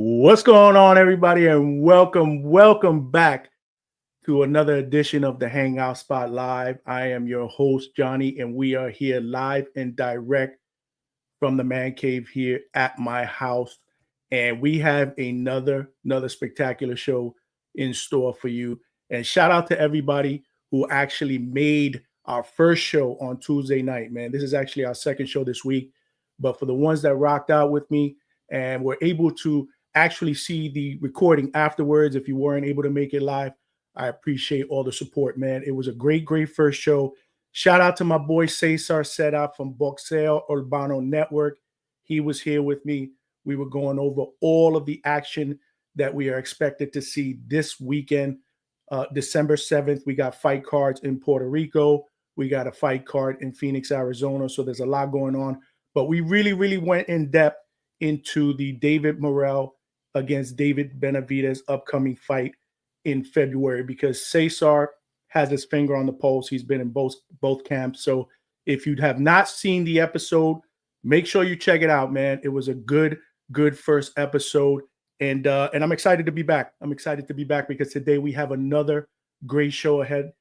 What's going on, everybody, and welcome back to another edition of the Hangout Spot Live. I am your host, Johnny, and we are here live and direct from the man cave here at my house. And we have another spectacular show in store for you. And shout out to everybody who actually made our first show on Tuesday night, man. This is actually our second show this week. But for the ones that rocked out with me and were able to actually see the recording afterwards, if you weren't able to make it live, I appreciate all the support, man. It was a great first show. Shout out to my boy Cesar Setup from Boxeo Urbano Network. He was here with me. We were going over all of the action that we are expected to see this weekend. December 7th, we got fight cards in Puerto Rico. We got a fight card in Phoenix, Arizona. So there's a lot going on. But we really went in depth into the David Morrell against David Benavidez upcoming fight in February, because Cesar has his finger on the pulse. He's been in both camps. So if you have not seen the episode, make sure you check it out, man. It was a good first episode. And I'm excited to be back. I'm excited to be back because today we have another great show ahead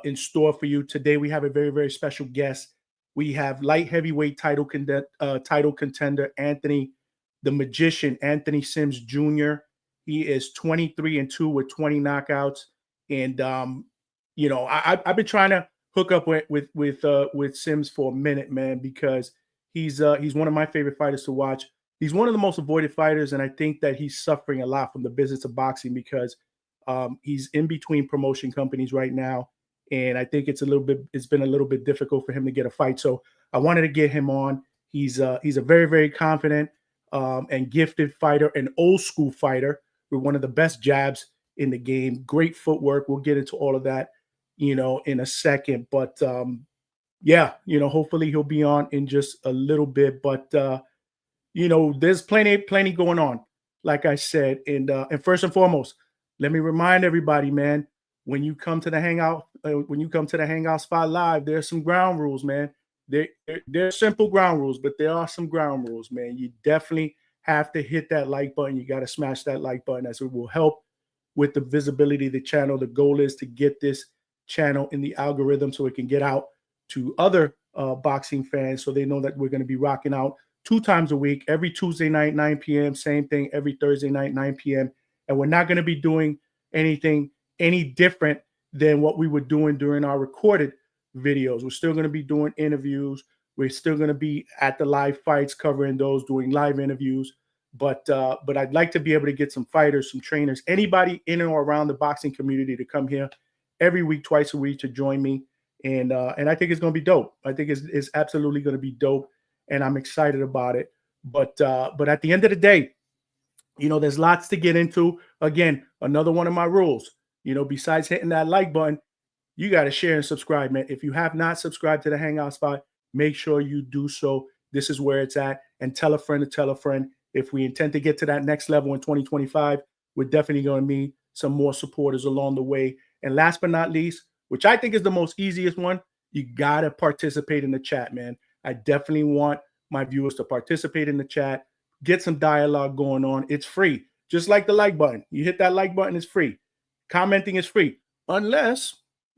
in store for you. Today we have a very special guest. We have light heavyweight title contender Anthony the Magician, Anthony Sims Jr. He is 23-2 with 20 knockouts. And I've been trying to hook up with Sims for a minute, man, because he's one of my favorite fighters to watch. He's one of the most avoided fighters, and I think that he's suffering a lot from the business of boxing because he's in between promotion companies right now, and I think it's been a little bit difficult for him to get a fight. So I wanted to get him on. He's a very confident and gifted fighter, an old school fighter with one of the best jabs in the game. Great footwork. We'll get into all of that, in a second. But hopefully he'll be on in just a little bit. But there's plenty going on, like I said. And first and foremost, let me remind everybody, man, when you come to the Hangout Spot Live, there's some ground rules, man. They're simple ground rules, but there are some ground rules, man. You definitely have to hit that like button. You got to smash that like button, as it will help with the visibility of the channel. The goal is to get this channel in the algorithm so it can get out to other boxing fans, so they know that we're going to be rocking out 2 times a week, every Tuesday night, 9 p.m., same thing, every Thursday night, 9 p.m. And we're not going to be doing anything any different than what we were doing during our recorded videos. We're still going to be doing interviews. We're still going to be at the live fights, covering those, doing live interviews. But I'd like to be able to get some fighters, some trainers, anybody in or around the boxing community to come here every week, twice a week, to join me. And I think it's going to be dope. I think it's absolutely going to be dope, and I'm excited about it. But at the end of the day, there's lots to get into. Again, another one of my rules, besides hitting that like button, you got to share and subscribe, man. If you have not subscribed to the Hangout Spot, make sure you do so. This is where it's at. And tell a friend to tell a friend. If we intend to get to that next level in 2025, we're definitely going to need some more supporters along the way. And last but not least, which I think is the most easiest one, you got to participate in the chat, man. I definitely want my viewers to participate in the chat, get some dialogue going on. It's free. Just like the like button. You hit that like button, it's free. Commenting is free.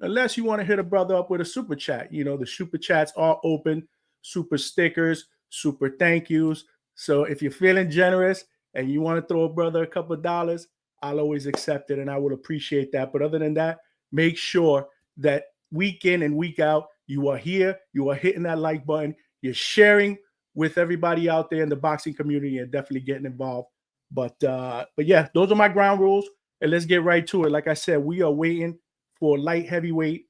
Unless you want to hit a brother up with a super chat. The super chats are open, super stickers, super thank yous. So if you're feeling generous and you want to throw a brother a couple of dollars, I'll always accept it, and I would appreciate that. But other than that, make sure that week in and week out, you are here, you are hitting that like button, you're sharing with everybody out there in the boxing community, and definitely getting involved. But yeah, those are my ground rules, and let's get right to it. Like I said, we are waiting for light heavyweight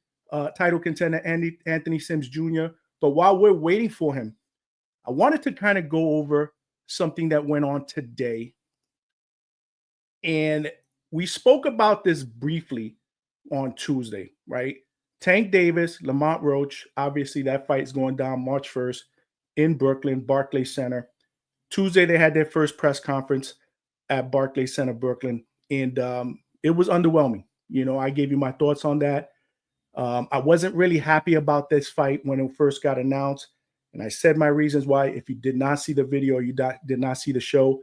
title contender Anthony Sims Jr. But while we're waiting for him, I wanted to kind of go over something that went on today. And we spoke about this briefly on Tuesday, right? Tank Davis, Lamont Roach, obviously that fight is going down March 1st in Brooklyn, Barclays Center. Tuesday, they had their first press conference at Barclays Center, Brooklyn, and it was underwhelming. I gave you my thoughts on that. I wasn't really happy about this fight when it first got announced, and I said my reasons why. If you did not see the video, you did not see the show,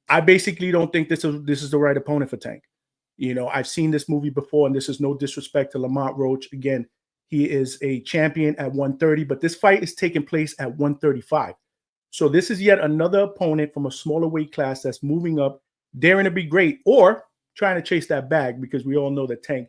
I basically don't think this is the right opponent for Tank. You know, I've seen this movie before, and this is no disrespect to Lamont Roach. Again, he is a champion at 130, but this fight is taking place at 135. So this is yet another opponent from a smaller weight class that's moving up, daring to be great, or trying to chase that bag, because we all know that Tank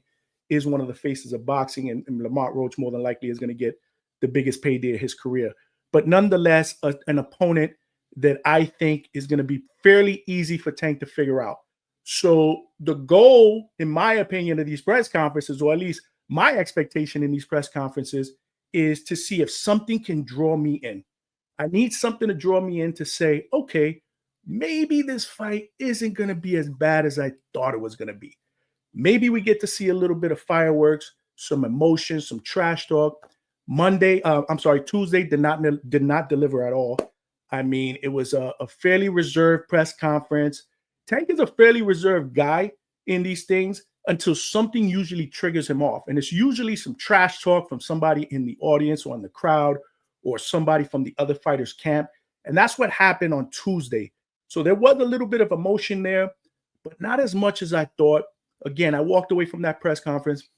is one of the faces of boxing, and Lamont Roach more than likely is going to get the biggest payday of his career. But nonetheless, an opponent that I think is going to be fairly easy for Tank to figure out. So the goal, in my opinion, of these press conferences, or at least my expectation in these press conferences, is to see if something can draw me in. I need something to draw me in to say, okay, maybe this fight isn't going to be as bad as I thought it was going to be. Maybe we get to see a little bit of fireworks, some emotion, some trash talk. Tuesday did not deliver at all. I mean, it was a fairly reserved press conference. Tank is a fairly reserved guy in these things until something usually triggers him off. And it's usually some trash talk from somebody in the audience or in the crowd, or somebody from the other fighter's camp. And that's what happened on Tuesday. So there was a little bit of emotion there, but not as much as I thought. Again, I walked away from that press conference.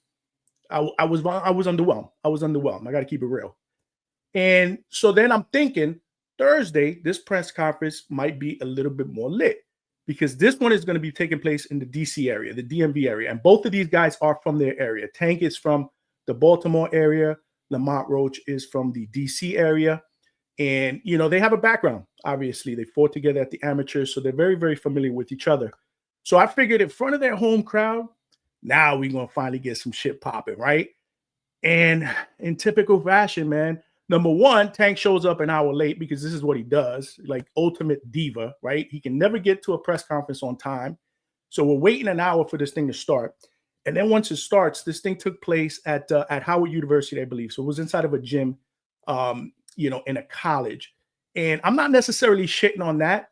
I was underwhelmed. I was underwhelmed. I got to keep it real. And so then I'm thinking Thursday, this press conference might be a little bit more lit, because this one is going to be taking place in the DC area, the DMV area. And both of these guys are from their area. Tank is from the Baltimore area. Lamont Roach is from the DC area. And, you know, they have a background. Obviously, they fought together at the amateurs, so they're very, very familiar with each other. So I figured in front of their home crowd, now we're going to finally get some shit popping, right? And in typical fashion, man, number one, Tank shows up an hour late, because this is what he does, like ultimate diva, right? He can never get to a press conference on time. So we're waiting an hour for this thing to start. And then once it starts, this thing took place at Howard University, I believe. So it was inside of a gym, in a college. And I'm not necessarily shitting on that,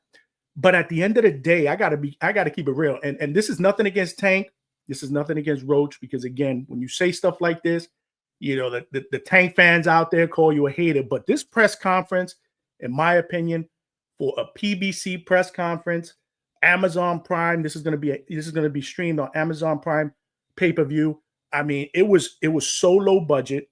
but at the end of the day, I gotta keep it real. And this is nothing against Tank. This is nothing against Roach, because again, when you say stuff like this, you know, the Tank fans out there call you a hater. But this press conference, in my opinion, for a PBC press conference, Amazon Prime, this is going to be streamed on Amazon Prime pay-per-view. I mean, it was so low budget.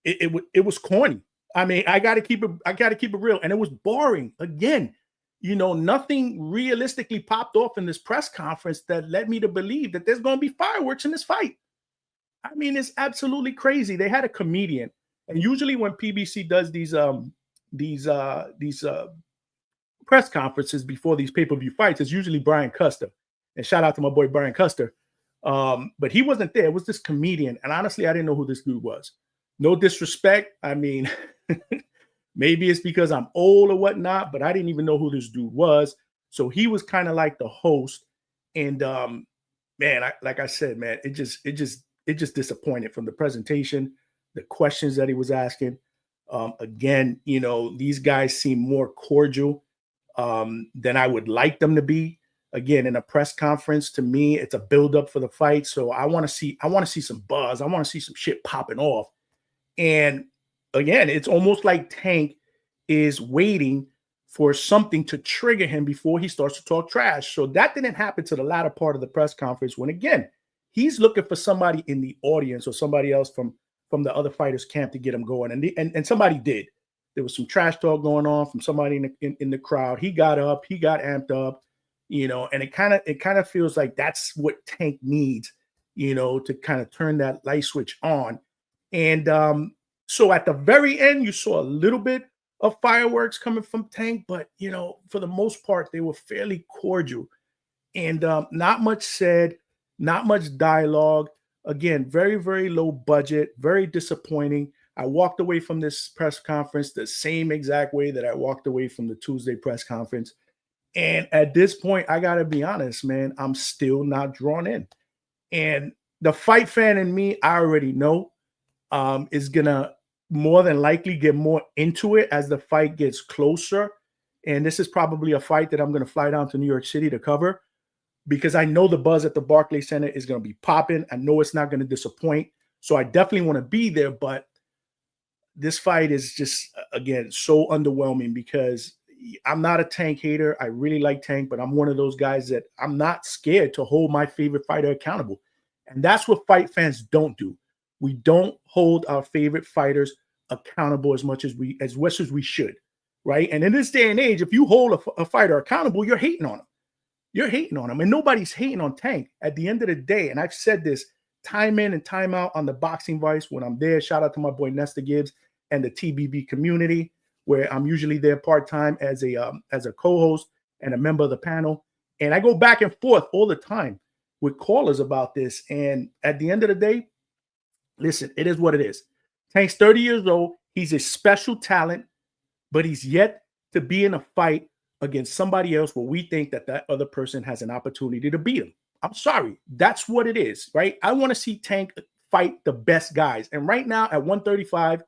It was corny. I mean, I got to keep it real. And it was boring. Again, you know, nothing realistically popped off in this press conference that led me to believe that there's going to be fireworks in this fight. I mean, it's absolutely crazy. They had a comedian, and usually when PBC does these press conferences before these pay-per-view fights, it's usually Brian Custer. And shout out to my boy Brian Custer. But he wasn't there. It was this comedian, and honestly, I didn't know who this dude was. No disrespect. I mean, maybe it's because I'm old or whatnot, but I didn't even know who this dude was. So he was kind of like the host, and man, like I said, man, it just disappointed from the presentation, the questions that he was asking. Again, you know, these guys seem more cordial than I would like them to be. Again, in a press conference, to me, it's a buildup for the fight. So I want to see some buzz. I want to see some shit popping off. And again, it's almost like Tank is waiting for something to trigger him before he starts to talk trash. So that didn't happen to the latter part of the press conference, when again, he's looking for somebody in the audience or somebody else from the other fighters' camp to get him going. And somebody did. There was some trash talk going on from somebody in the crowd. He got up, he got amped up, you know, and it kind of feels like that's what Tank needs, you know, to kind of turn that light switch on. And so at the very end, you saw a little bit of fireworks coming from Tank, but you know, for the most part, they were fairly cordial, and not much said, not much dialogue. Again, very, very low budget, very disappointing. I walked away from this press conference the same exact way that I walked away from the Tuesday press conference. And at this point, I got to be honest, man, I'm still not drawn in. And the fight fan in me, I already know, is going to more than likely get more into it as the fight gets closer. And this is probably a fight that I'm going to fly down to New York City to cover, because I know the buzz at the Barclays Center is going to be popping. I know it's not going to disappoint. So I definitely want to be there. But this fight is just, again, so underwhelming, because, I'm not a Tank hater. I really like Tank, but I'm one of those guys that I'm not scared to hold my favorite fighter accountable. And that's what fight fans don't do. We don't hold our favorite fighters accountable as much as we should, right? And in this day and age, if you hold a fighter accountable, you're hating on him. You're hating on him, and nobody's hating on Tank. At the end of the day, and I've said this time in and time out on the Boxing Vice when I'm there. Shout out to my boy Nestor Gibbs and the TBB community, where I'm usually there part-time as a co-host and a member of the panel. And I go back and forth all the time with callers about this. And at the end of the day, listen, it is what it is. Tank's 30 years old. He's a special talent, but he's yet to be in a fight against somebody else where we think that other person has an opportunity to beat him. I'm sorry. That's what it is, right? I want to see Tank fight the best guys. And right now at 135,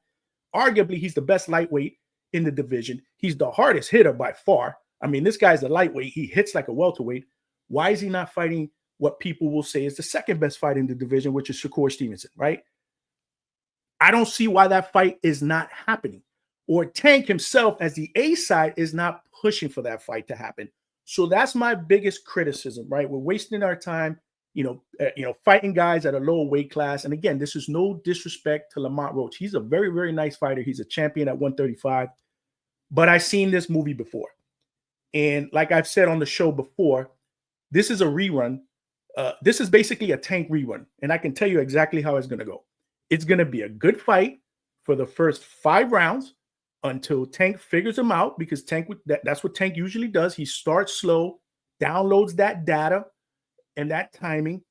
arguably he's the best lightweight in the division. He's the hardest hitter by far. I mean, this guy's a lightweight. He hits like a welterweight. Why is he not fighting what people will say is the second best fight in the division, which is Shakur Stevenson, right? I don't see why that fight is not happening. Or Tank himself as the A side is not pushing for that fight to happen. So that's my biggest criticism, right? We're wasting our time, fighting guys at a lower weight class. And again, this is no disrespect to Lamont Roach. He's a very, very nice fighter. He's a champion at 135. But I've seen this movie before. And like I've said on the show before, this is a rerun. This is basically a Tank rerun. And I can tell you exactly how it's going to go. It's going to be a good fight for the first 5 rounds until Tank figures him out, because that's what Tank usually does. He starts slow, downloads that data and that timing,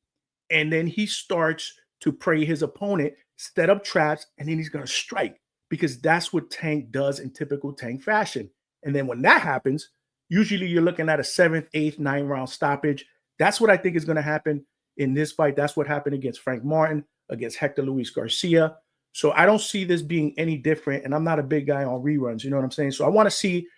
and then he starts to prey his opponent, set up traps, and then he's going to strike, because that's what Tank does in typical Tank fashion. And then when that happens, usually you're looking at a 7th, 8th, 9th round stoppage. That's what I think is going to happen in this fight. That's what happened against Frank Martin, against Hector Luis Garcia. So I don't see this being any different, and I'm not a big guy on reruns, you know what I'm saying? So I want to see,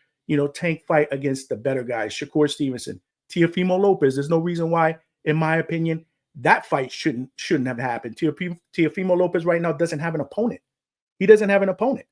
Tank fight against the better guys, Shakur Stevenson, Teofimo Lopez. There's no reason why, in my opinion, that fight shouldn't have happened. Teofimo Lopez right now doesn't have an opponent. He doesn't have an opponent.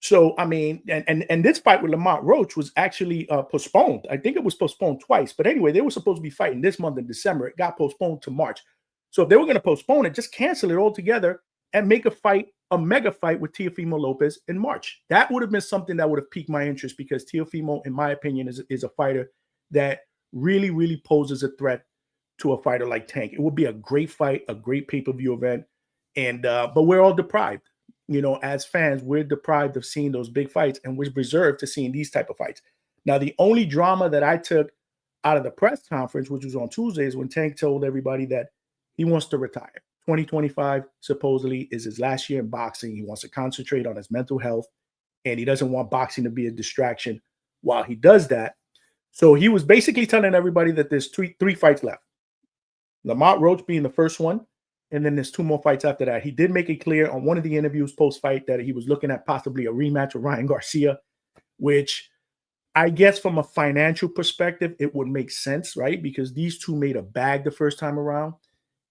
So, I mean, and this fight with Lamont Roach was actually postponed. I think it was postponed twice. But anyway, they were supposed to be fighting this month in December. It got postponed to March. So if they were going to postpone it, just cancel it altogether and make a mega fight with Teofimo Lopez in March. That would have been something that would have piqued my interest, because Teofimo, in my opinion, is a fighter that really, really poses a threat to a fighter like Tank. It would be a great fight, a great pay-per-view event. And but we're all deprived. As fans, we're deprived of seeing those big fights, and we're reserved to seeing these type of fights. Now, the only drama that I took out of the press conference, which was on Tuesday, is when Tank told everybody that he wants to retire. 2025 supposedly is his last year in boxing. He wants to concentrate on his mental health, and he doesn't want boxing to be a distraction while he does that. So he was basically telling everybody that there's three fights left. Lamont Roach being the first one, and then there's 2 more fights after that. He did make it clear on one of the interviews post-fight that he was looking at possibly a rematch with Ryan Garcia, which I guess from a financial perspective, it would make sense, right? Because these two made a bag the first time around.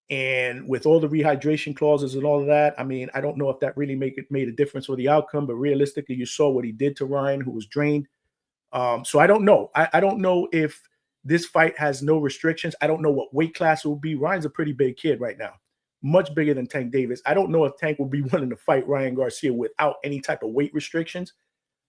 And with all the rehydration clauses and all of that, I mean, I don't know if that really made a difference for the outcome, but realistically, you saw what he did to Ryan, who was drained. So I don't know. I don't know if this fight has no restrictions. I don't know what weight class it will be. Ryan's a pretty big kid right now, much bigger than Tank Davis. I don't know if Tank will be willing to fight Ryan Garcia without any type of weight restrictions.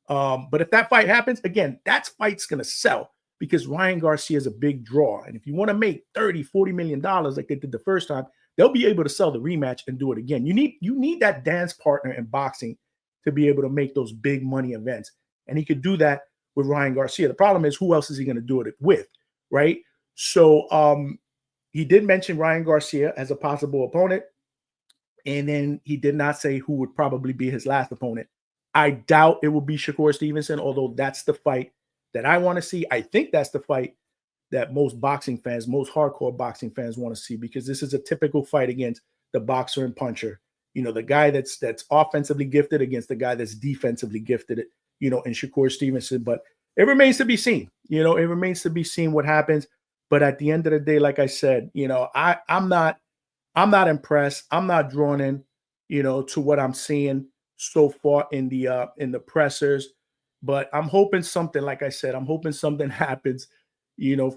But if that fight happens, again, that fight's going to sell, because Ryan Garcia is a big draw. And if you want to make $30-40 million like they did the first time, they'll be able to sell the rematch and do it again. You need that dance partner in boxing to be able to make those big money events. And he could do that with Ryan Garcia. The problem is, who else is he going to do it with, right? So he did mention Ryan Garcia as a possible opponent. And then he did not say who would probably be his last opponent. I doubt it will be Shakur Stevenson, although that's the fight that I want to see. I think that's the fight that most boxing fans, most hardcore boxing fans want to see, because this is a typical fight against the boxer and puncher. The guy that's offensively gifted against the guy that's defensively gifted, in Shakur Stevenson. But it remains to be seen. It remains to be seen what happens. But at the end of the day, like I said, I'm not impressed. I'm not drawn in, to what I'm seeing so far in the pressers. But I'm hoping something, like I said, I'm hoping something happens,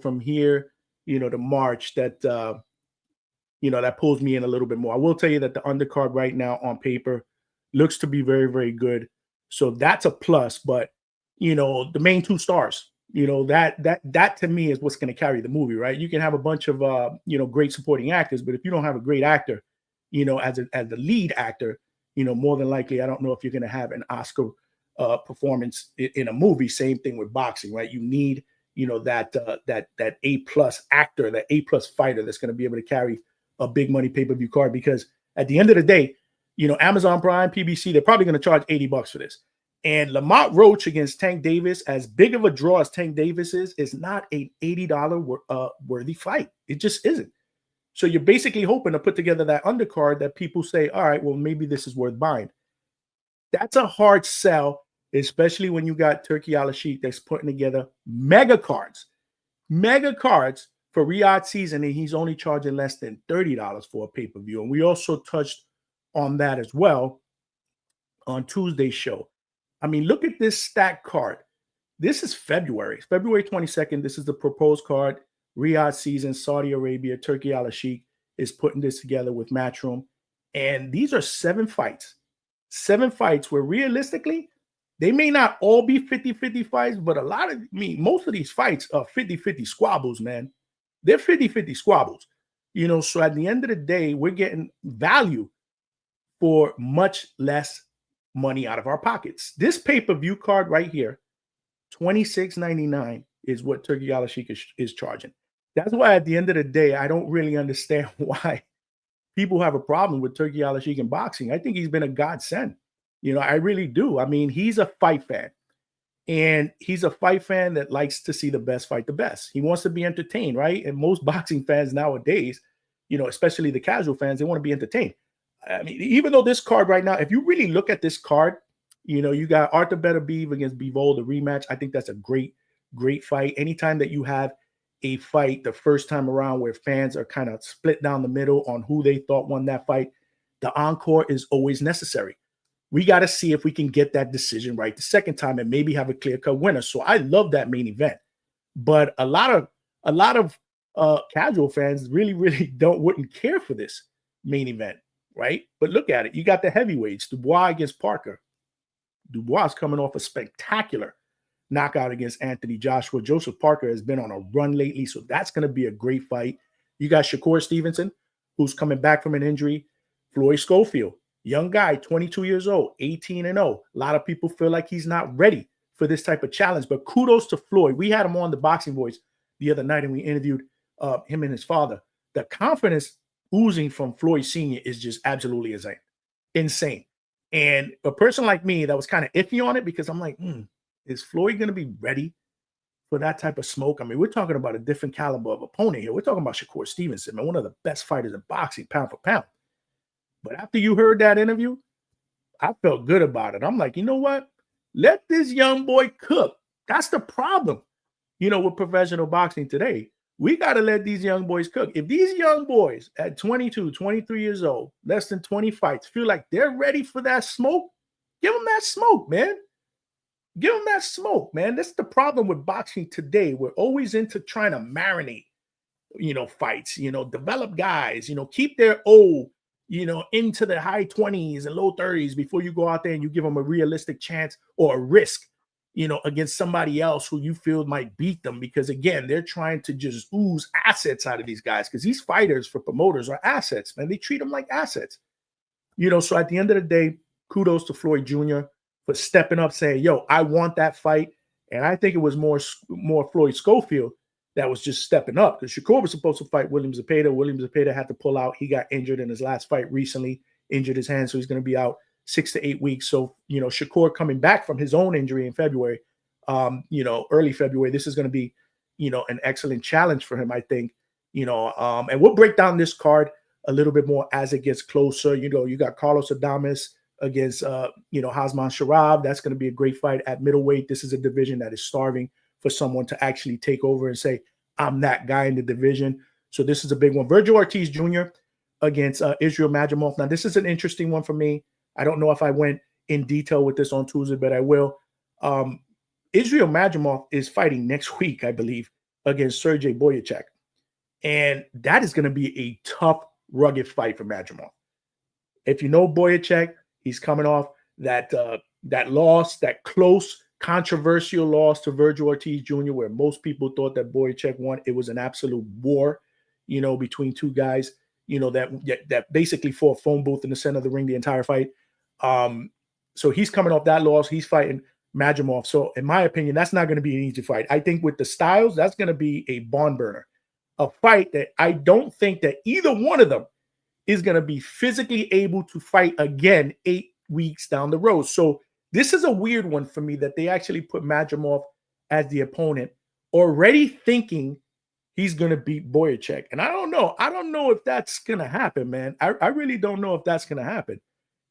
from here, to March that, that pulls me in a little bit more. I will tell you that the undercard right now on paper looks to be very, very good. So that's a plus. But, the main two stars, that to me is what's going to carry the movie, right? You can have a bunch of, great supporting actors, but if you don't have a great actor, as the lead actor, more than likely, I don't know if you're going to have an Oscar performance in a movie. Same thing with boxing, right? You need, that A+ actor, that A+ fighter that's going to be able to carry a big money pay-per-view card, because at the end of the day, Amazon Prime, PBC, they're probably going to charge $80 for this. And Lamont Roach against Tank Davis, as big of a draw as Tank Davis is not an $80 worthy fight. It just isn't. So you're basically hoping to put together that undercard that people say, all right, well, maybe this is worth buying. That's a hard sell, especially when you got Turki Al-Sheikh that's putting together mega cards for Riyadh season, and he's only charging less than $30 for a pay-per-view. And we also touched on that as well on Tuesday's show. I mean, look at this stack card. This is February 22nd. This is the proposed card. Riyadh season, Saudi Arabia, Turki Al-Sheikh is putting this together with Matchroom. And these are 7 fights. 7 fights where realistically, they may not all be 50-50 fights, but most of these fights are 50-50 squabbles, man. They're 50-50 squabbles. So at the end of the day, we're getting value for much less money out of our pockets. This pay-per-view card right here, $26.99 is what Turki Al-Sheikh is charging. That's why at the end of the day, I don't really understand why people have a problem with Turki Al-Sheikh in boxing. I think he's been a godsend. I really do. I mean, he's a fight fan. And he's a fight fan that likes to see the best fight the best. He wants to be entertained, right? And most boxing fans nowadays, especially the casual fans, they want to be entertained. I mean, even though this card right now, if you really look at this card, you got Arthur Beterbiev against Bivol, the rematch. I think that's a great, great fight. Anytime that you have a fight the first time around where fans are kind of split down the middle on who they thought won that fight, the encore is always necessary. We got to see if we can get that decision right the second time and maybe have a clear-cut winner. So I love that main event. But a lot of casual fans really, really wouldn't care for this main event, right? But look at it. You got the heavyweights, Dubois against Parker. Dubois is coming off a spectacular knockout against Anthony Joshua. Joseph Parker has been on a run lately, so that's going to be a great fight. You got Shakur Stevenson, who's coming back from an injury. Floyd Schofield, young guy, 22 years old, 18-0. A lot of people feel like he's not ready for this type of challenge, but kudos to Floyd. We had him on the Boxing Voice the other night, and we interviewed him and his father. The confidence oozing from Floyd Sr. is just absolutely insane. And a person like me that was kind of iffy on it, because I'm like, is Floyd going to be ready for that type of smoke? I mean, we're talking about a different caliber of opponent here. We're talking about Shakur Stevenson, man, one of the best fighters in boxing, pound for pound. But after you heard that interview, I felt good about it. I'm like, you know what? Let this young boy cook. That's the problem, with professional boxing today. We got to let these young boys cook. If these young boys at 22, 23 years old, less than 20 fights, feel like they're ready for that smoke, give them that smoke, man. Give them that smoke, man. That's the problem with boxing today. We're always into trying to marinate, fights, develop guys, keep their old, into the high 20s and low 30s before you go out there and you give them a realistic chance or a risk, against somebody else who you feel might beat them. Because again, they're trying to just ooze assets out of these guys, because these fighters for promoters are assets, man. They treat them like assets, so at the end of the day, kudos to Floyd Jr. for stepping up, saying, yo, I want that fight. And I think it was more Floyd Schofield that was just stepping up, because Shakur was supposed to fight William Zepeda. William Zepeda had to pull out. He got injured in his last fight recently, injured his hand, so he's going to be out 6 to 8 weeks. So, Shakur coming back from his own injury in February, early February, this is going to be, an excellent challenge for him, I think, and we'll break down this card a little bit more as it gets closer. You got Carlos Adames against, Hasman Sharab. That's going to be a great fight at middleweight. This is a division that is starving for someone to actually take over and say, I'm that guy in the division. So this is a big one. Virgil Ortiz Jr. against Israel Madrimov. Now, this is an interesting one for me. I don't know if I went in detail with this on Tuesday, but I will. Israel Madrimov is fighting next week, I believe, against Sergey Boyachek. And that is going to be a tough, rugged fight for Madrimov. If you know Boyachek, he's coming off that loss, that close, controversial loss to Virgil Ortiz Jr., where most people thought that Boyachek won. It was an absolute war, between two guys, that basically fought a phone booth in the center of the ring the entire fight. So he's coming off that loss. He's fighting Madrimov. So in my opinion, that's not going to be an easy fight. I think with the styles, that's going to be a barn burner, a fight that I don't think that either one of them is going to be physically able to fight again 8 weeks down the road. So this is a weird one for me that they actually put Madrimov as the opponent, already thinking he's going to beat Boyachek. And I don't know. I don't know if that's going to happen, man. I really don't know if that's going to happen.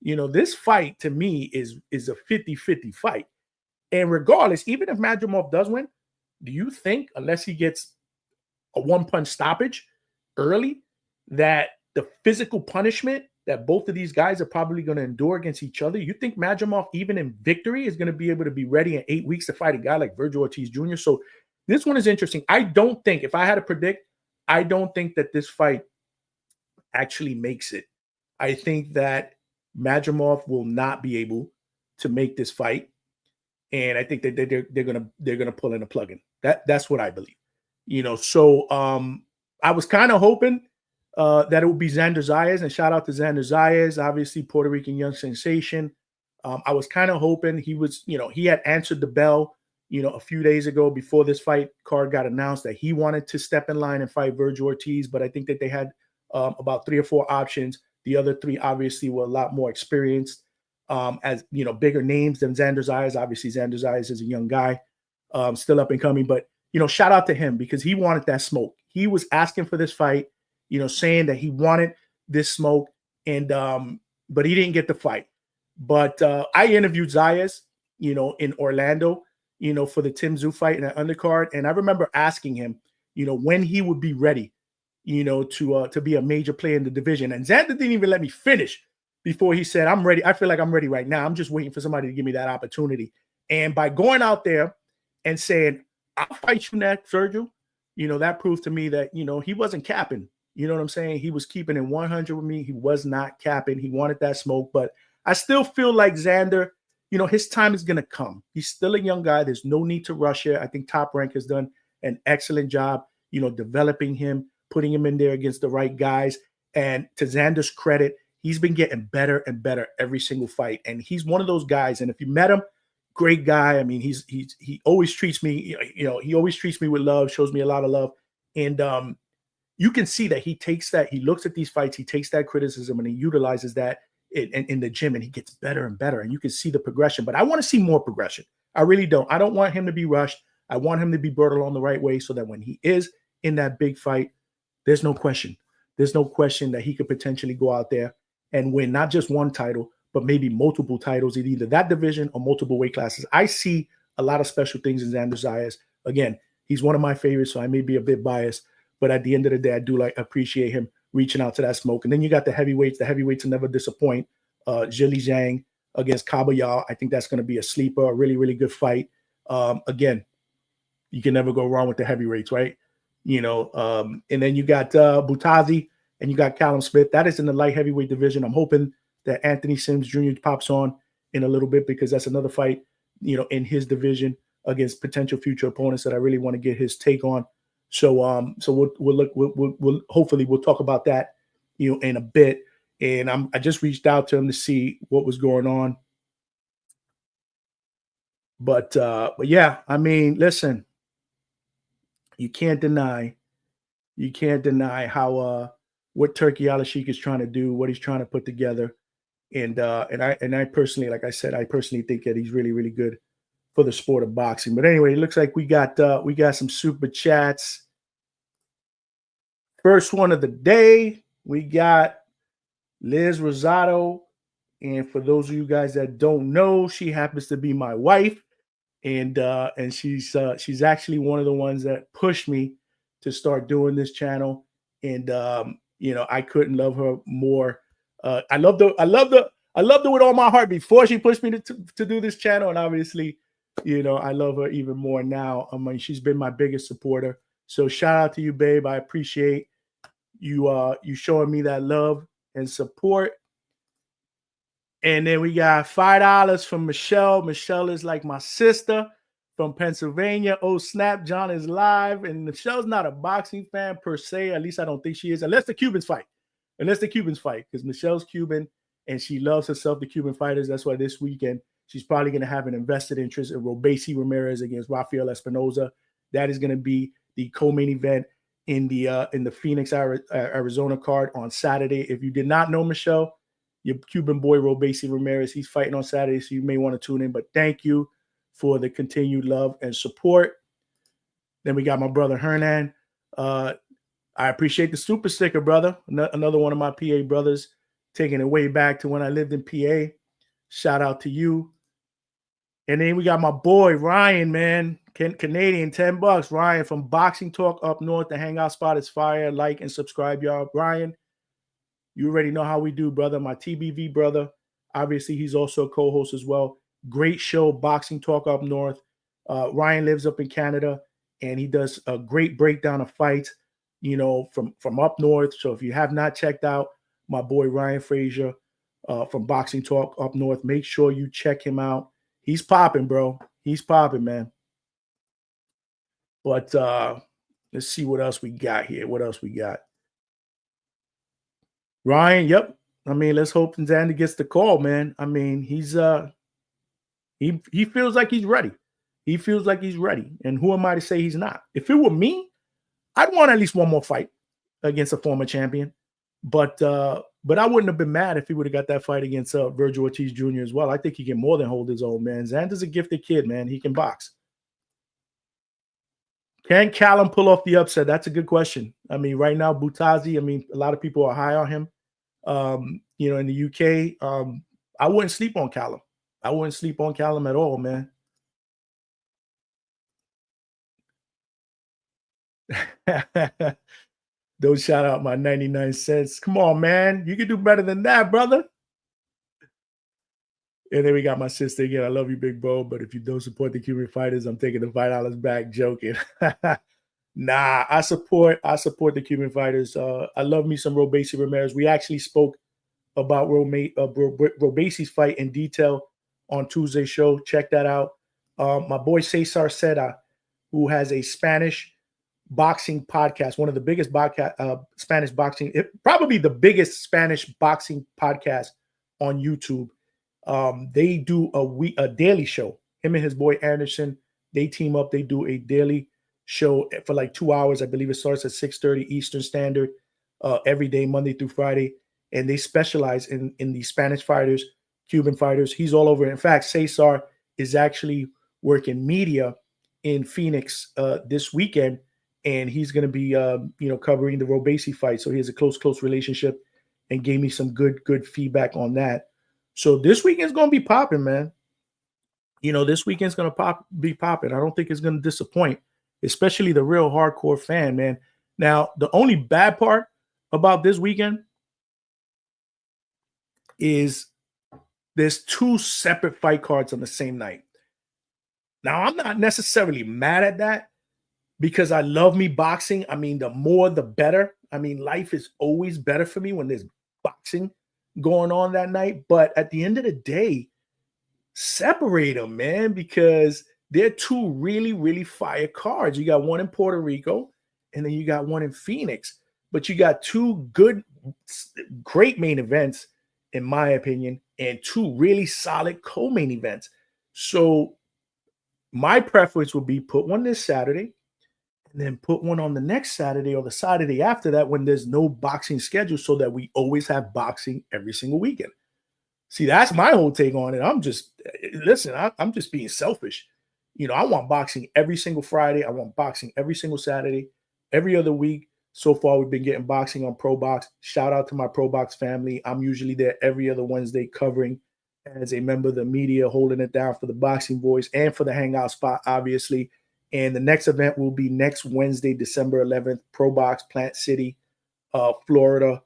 This fight to me is a 50-50 fight. And regardless, even if Madrimov does win, do you think, unless he gets a one-punch stoppage early, that the physical punishment that both of these guys are probably going to endure against each other, you think Madrimov, even in victory, is going to be able to be ready in 8 weeks to fight a guy like Virgil Ortiz Jr.? So this one is interesting. I don't think, if I had to predict, I don't think that this fight actually makes it. I think that Madrimov will not be able to make this fight, and I think that they're gonna pull in a plug-in. That's what I believe. So I was kind of hoping that it would be Xander Zayas, and shout out to Xander Zayas, obviously Puerto Rican young sensation. I was kind of hoping he was, he had answered the bell, a few days ago before this fight card got announced that he wanted to step in line and fight Virgil Ortiz, but I think that they had about 3 or 4 options. The other 3 obviously were a lot more experienced, as bigger names than Xander Zayas. Obviously, Xander Zayas is a young guy, still up and coming, but shout out to him because he wanted that smoke. He was asking for this fight, saying that he wanted this smoke, and but he didn't get the fight. But I interviewed Zayas, in Orlando, for the Tim Tszyu fight in an undercard, and I remember asking him, when he would be ready, to be a major player in the division. And Xander didn't even let me finish before he said, "I'm ready. I feel like I'm ready right now. I'm just waiting for somebody to give me that opportunity." And by going out there and saying, "I'll fight you next, Virgil," that proved to me that, he wasn't capping. You know what I'm saying? He was keeping it 100 with me. He was not capping. He wanted that smoke. But I still feel like Xander, his time is going to come. He's still a young guy. There's no need to rush it. I think Top Rank has done an excellent job, developing him, putting him in there against the right guys. And to Xander's credit, he's been getting better and better every single fight. And he's one of those guys. And if you met him, great guy. I mean, he always treats me, he always treats me with love, shows me a lot of love. And you can see that he takes that, he looks at these fights, he takes that criticism and he utilizes that in the gym, and he gets better and better. And you can see the progression. But I want to see more progression. I really don't. I don't want him to be rushed. I want him to be brought along the right way so that when he is in that big fight, there's no question. There's no question that he could potentially go out there and win not just one title, but maybe multiple titles in either that division or multiple weight classes. I see a lot of special things in Xander Zayas. Again, he's one of my favorites, so I may be a bit biased, but at the end of the day, I do appreciate him reaching out to that smoke. And then you got the heavyweights. The heavyweights will never disappoint. Zhili Zhang against Kabayal. I think that's going to be a sleeper, a really, really good fight. Again, you can never go wrong with the heavyweights, right? And then you got Butazi and you got Callum Smith. That is in the light heavyweight division. I'm hoping that Anthony Sims Jr. pops on in a little bit because that's another fight, in his division against potential future opponents that I really want to get his take on. So we'll hopefully we'll talk about that, in a bit. And I just reached out to him to see what was going on. But yeah, I mean, listen, you can't deny how what Turki Al-Sheikh is trying to do, what he's trying to put together. And I personally, like I said, I personally think that he's really, really good for the sport of boxing. But anyway, it looks like we got some super chats. First one of the day, we got Liz Rosado. And for those of you guys that don't know, she happens to be my wife. And she's actually one of the ones that pushed me to start doing this channel. And I couldn't love her more. I loved her with all my heart before she pushed me to do this channel. And obviously, You know, I love her even more now. I mean, she's been my biggest supporter. So shout out to you, babe. I appreciate you showing me that love and support. And then we got $5 from Michelle. Michelle is like my sister from Pennsylvania. Oh, snap, John is live. And Michelle's not a boxing fan per se. At least I don't think she is, unless the Cubans fight. Because Michelle's Cuban and she loves herself, the Cuban fighters. That's why this weekend she's probably going to have an invested interest in Robesi Ramirez against Rafael Espinoza. That is going to be the co-main event in the Phoenix, Arizona card on Saturday. If you did not know Michelle, your Cuban boy Robesi Ramirez, he's fighting on Saturday, so you may want to tune in. But thank you for the continued love and support. Then we got my brother Hernan. I appreciate the super sticker, brother. Another one of my PA brothers, taking it way back to when I lived in PA. Shout out to you. And then we got my boy Ryan, man, Canadian, $10. Ryan from Boxing Talk up north. The Hangout Spot is fire. Like and subscribe, y'all. Ryan, you already know how we do, brother. My TBV brother. Obviously, he's also a co-host as well. Great show, Boxing Talk up north. Ryan lives up in Canada, and he does a great breakdown of fights, you know, from up north. So if you have not checked out my boy Ryan Frazier from Boxing Talk up north, make sure you check him out. He's popping, bro. He's popping, man. But let's see what else we got here. What else we got? Ryan, yep. I mean, let's hope Xander gets the call, man. I mean, he's he feels like he's ready. He feels like he's ready. And who am I to say he's not? If it were me, I'd want at least one more fight against a former champion. But I wouldn't have been mad if he would have got that fight against Virgil Ortiz Jr. as well. I think he can more than hold his own, man. Xander's a gifted kid, man. He can box. Can Callum pull off the upset? That's a good question. I mean, right now, Butazi, I mean, a lot of people are high on him. You know, in the UK, I wouldn't sleep on Callum. I wouldn't sleep on Callum at all, man. Don't shout out my 99 cents. Come on, man. You can do better than that, brother. And then we got my sister again. I love you, big bro. But if you don't support the Cuban fighters, I'm taking the $5 back. Joking. Nah, I support the Cuban fighters. I love me some Robesi Ramirez. We actually spoke about Robesi's fight in detail on Tuesday's show. Check that out. My boy Cesar Seda, who has a Spanish boxing podcast, one of the biggest Spanish boxing, probably the biggest Spanish boxing podcast on YouTube. They do a daily show. Him and his boy Anderson, they team up. They do a daily show for like 2 hours. I believe it starts at 6:30 Eastern Standard every day, Monday through Friday. And they specialize in the Spanish fighters, Cuban fighters. He's all over. In fact, Cesar is actually working media in Phoenix this weekend, and he's going to be covering the Robesi fight. So he has a close relationship and gave me some good feedback on that. So this weekend's going to be popping, man. You know, this weekend's going to be popping. I don't think it's going to disappoint, especially the real hardcore fan, man. Now, the only bad part about this weekend is there's 2 separate fight cards on the same night. Now, I'm not necessarily mad at that because I love me boxing. I mean, the more, the better. I mean, life is always better for me when there's boxing going on that night. But at the end of the day, separate them, man, because they're 2 really fire cards. You got one in Puerto Rico, and then you got one in Phoenix. But you got 2 great main events, in my opinion, and 2 really solid co-main events. So my preference would be put one this Saturday and then put one on the next Saturday or the Saturday after that when there's no boxing schedule, so that we always have boxing every single weekend. See, that's my whole take on it. I'm just being selfish. You know, I want boxing every single Friday. I want boxing every single Saturday, every other week. So far, we've been getting boxing on ProBox. Shout out to my ProBox family. I'm usually there every other Wednesday covering as a member of the media, holding it down for the Boxing Boys and for the Hangout Spot, obviously. And the next event will be next Wednesday, December 11th, ProBox, Plant City, Florida.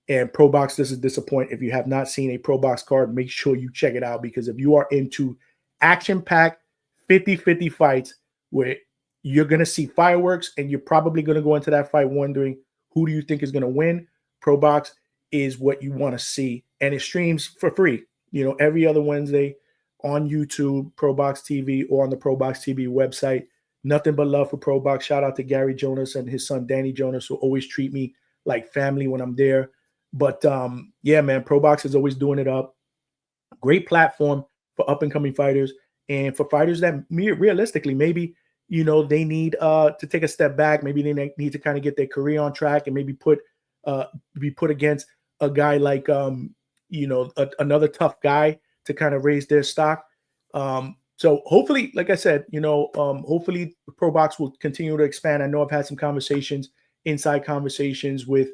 And ProBox doesn't disappoint. If you have not seen a ProBox card, make sure you check it out, because if you are into action-packed, 50-50 fights where you're going to see fireworks, and you're probably going to go into that fight wondering, who do you think is going to win? ProBox is what you want to see. And it streams for free, every other Wednesday on YouTube, ProBox TV, or on the ProBox TV website. Nothing but love for ProBox. Shout out to Gary Jonas and his son, Danny Jonas, who always treat me like family when I'm there. But yeah, man, ProBox is always doing it up. Great platform for up and coming fighters, and for fighters that realistically maybe they need to take a step back. Maybe they need to kind of get their career on track and maybe be put against a guy like another tough guy to kind of raise their stock. So hopefully, like I said, hopefully ProBox will continue to expand. I know I've had some inside conversations with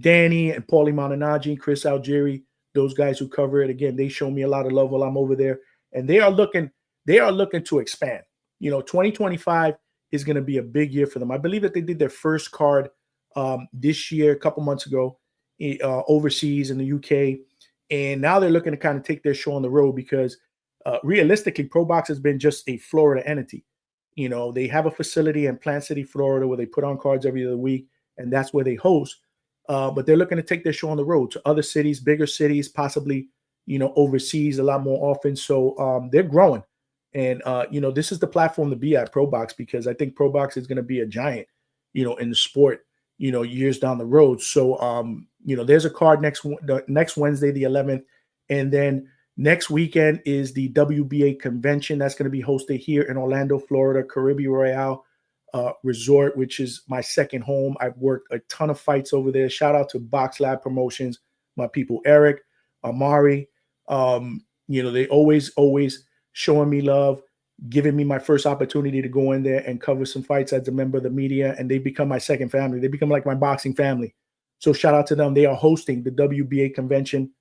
Danny and Paulie Malignaggi, Chris Algieri, those guys who cover it. Again, they show me a lot of love while I'm over there, and they are looking to expand. 2025 is going to be a big year for them. I believe that they did their first card this year, a couple months ago, overseas in the UK, and now they're looking to kind of take their show on the road because realistically, ProBox has been just a Florida entity. They have a facility in Plant City, Florida, where they put on cards every other week, and that's where they host. But they're looking to take their show on the road to other cities, bigger cities, possibly, overseas a lot more often. So they're growing. And, this is the platform to be at, ProBox, because I think ProBox is going to be a giant, in the sport, years down the road. So, there's a card next Wednesday, the 11th. And then next weekend is the WBA convention that's going to be hosted here in Orlando, Florida, Caribbean Royale Resort, which is my second home. I've worked a ton of fights over there. Shout out to Box Lab Promotions, my people, Eric, Amari. They always showing me love, giving me my first opportunity to go in there and cover some fights as a member of the media, and they become my second family. They become like my boxing family. So shout out to them. They are hosting the WBA convention